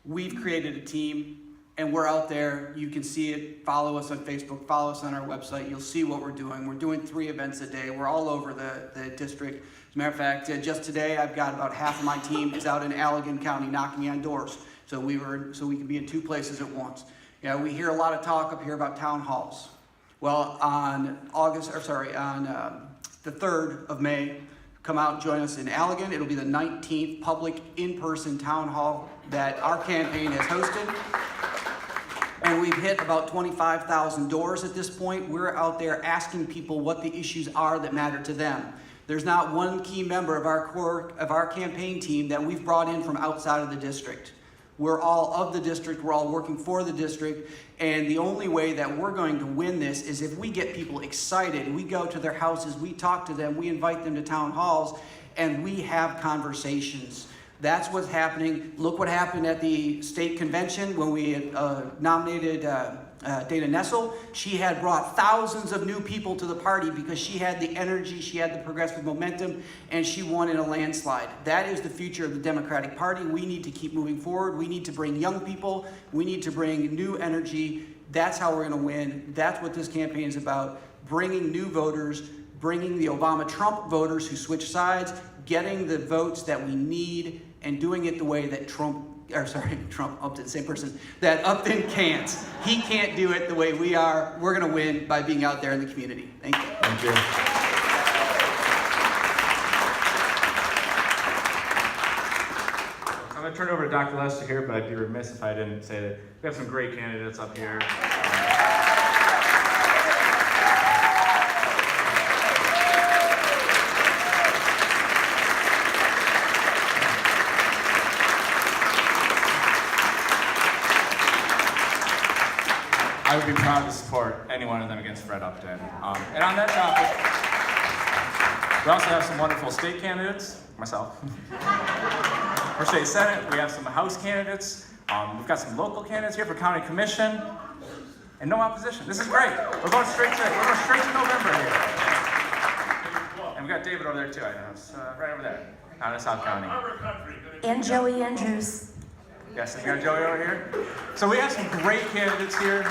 we've created a team, and we're out there. You can see it. Follow us on Facebook. Follow us on our website. You'll see what we're doing. We're doing 3 events a day. We're all over the district. As a matter of fact, just today, I've got about half of my team is out in Allegan County knocking on doors. So we can be in 2 places at once. You know, we hear a lot of talk up here about town halls. Well, on the 3rd of May, come out and join us in Allegan. It'll be the 19th public in-person town hall that our campaign has hosted. And we've hit about 25,000 doors at this point. We're out there asking people what the issues are that matter to them. There's not one key member of our campaign team that we've brought in from outside of the district. We're all of the district, we're all working for the district, and the only way that we're going to win this is if we get people excited. We go to their houses, we talk to them, we invite them to town halls, and we have conversations. That's what's happening. Look what happened at the state convention when we nominated Dana Nessel. She had brought thousands of new people to the party because she had the energy, she had the progressive momentum, and she won in a landslide. That is the future of the Democratic Party. We need to keep moving forward. We need to bring young people. We need to bring new energy. That's how we're going to win. That's what this campaign is about, bringing new voters, bringing the Obama-Trump voters who switch sides, getting the votes that we need, and doing it the way that Upton, same person, that Upton can't. He can't do it the way we are. We're going to win by being out there in the community. Thank you. Thank you. I'm going to turn it over to Dr. Lester here, but I'd be remiss if I didn't say that we have some great candidates up here. I would be proud to support any one of them against Fred Upton. And on that topic, we also have some wonderful state candidates, myself. For state senate, we have some House candidates. We've got some local candidates here for county commission, and no opposition. This is great. We're going straight to November here. And we got David over there too. I know, it's right over there, out of South County. And Joey Andrews. Yes, and you got Joey over here. So we have some great candidates here.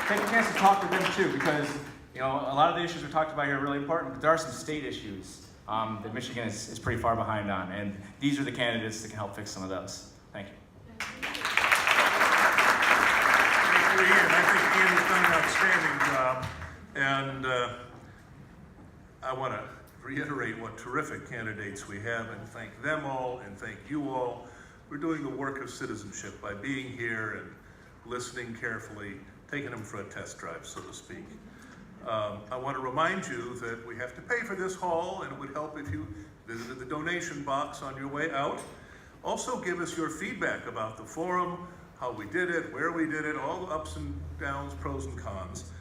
Take a chance to talk with them too, because a lot of the issues we talked about here are really important, but there are some state issues that Michigan is pretty far behind on, and these are the candidates that can help fix some of those. Thank you. Thanks for Ian. I think Ian has done an outstanding job, and I want to reiterate what terrific candidates we have and thank them all and thank you all. We're doing the work of citizenship by being here and listening carefully, taking them for a test drive, so to speak. I want to remind you that we have to pay for this hall, and it would help if you visited the donation box on your way out. Also, give us your feedback about the forum, how we did it, where we did it, all the ups and downs, pros and cons.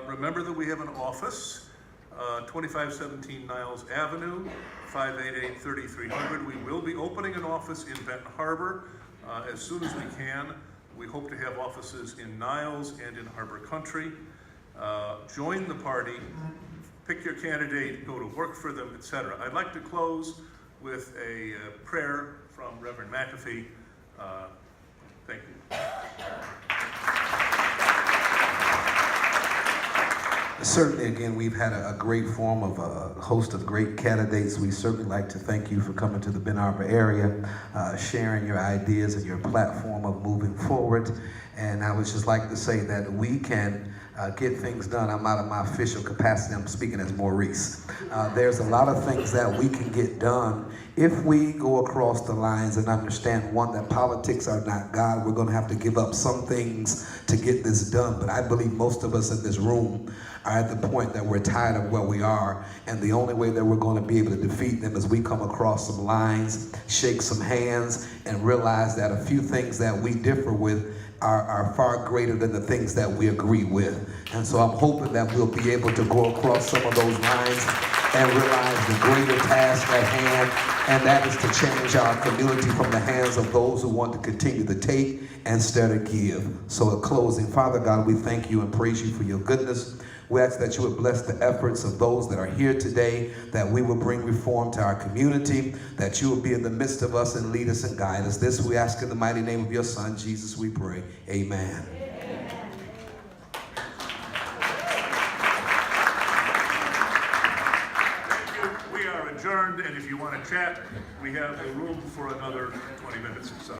Remember that we have an office, 2517 Niles Avenue, 588-3300. We will be opening an office in Benton Harbor as soon as we can. We hope to have offices in Niles and in Harbor Country. Join the party, pick your candidate, go to work for them, etc. I'd like to close with a prayer from Reverend McAfee. Thank you. Certainly, again, we've had a great forum of a host of great candidates. We certainly like to thank you for coming to the Benton Harbor area, sharing your ideas and your platform of moving forward. And I would just like to say that we can get things done. I'm out of my official capacity. I'm speaking as Maurice. There's a lot of things that we can get done if we go across the lines and understand, one, that politics are not God. We're going to have to give up some things to get this done. But I believe most of us in this room are at the point that we're tired of where we are, and the only way that we're going to be able to defeat them is we come across some lines, shake some hands, and realize that a few things that we differ with are far greater than the things that we agree with. And so I'm hoping that we'll be able to go across some of those lines and realize the greater task at hand, and that is to change our community from the hands of those who want to continue to take instead of give. So in closing, Father God, we thank you and praise you for your goodness. We ask that you would bless the efforts of those that are here today, that we will bring reform to our community, that you will be in the midst of us and lead us and guide us. This we ask in the mighty name of your Son, Jesus, we pray. Amen. Thank you. We are adjourned, and if you want to chat, we have the room for another 20 minutes or so.